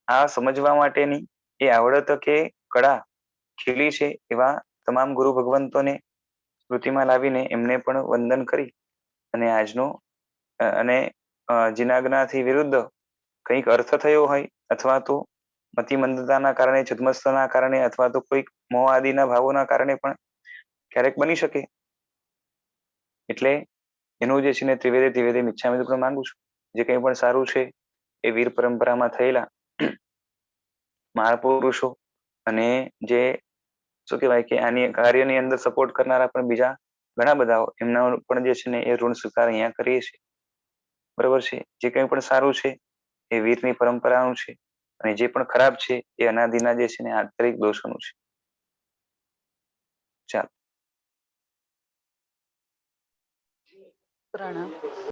આ સમજવા માટેની એ આવડત કે કળા ખીલી છે એવા તમામ ગુરુ ભગવંતોને સ્મૃતિમાં લાવીને એમને પણ વંદન કરી અને આજનો અને જીનાજ્ઞાથી વિરુદ્ધ કંઈક અર્થ થયો હોય અથવા તો મતિમંદતાના કારણે, છદ્મસ્થના કારણે અથવા તો કોઈક મોહ આદિના ભાવોના કારણે પણ ક્યારેક બની શકે. એટલે એનું જે છે ને ત્રિવેદે મિચ્છામિ દુક્કડમ માંગુ છું. જે કંઈ પણ સારું છે એ વીર પરંપરામાં થયેલા મહાપુરુષો અને જે શું કહેવાય કે આની કાર્યની અંદર સપોર્ટ કરનારા પણ બીજા ઘણા બધા એમના પણ જે છે ને એ ઋણ સ્વીકાર અહીંયા કરીએ છીએ, બરોબર છે. જે કંઈ પણ સારું છે એ વીરની પરંપરાનું છે, અને જે પણ ખરાબ છે એ અનાદિના જે છે ને આંતરિક દોષોનું છે. ચાલો. પ્રણામ.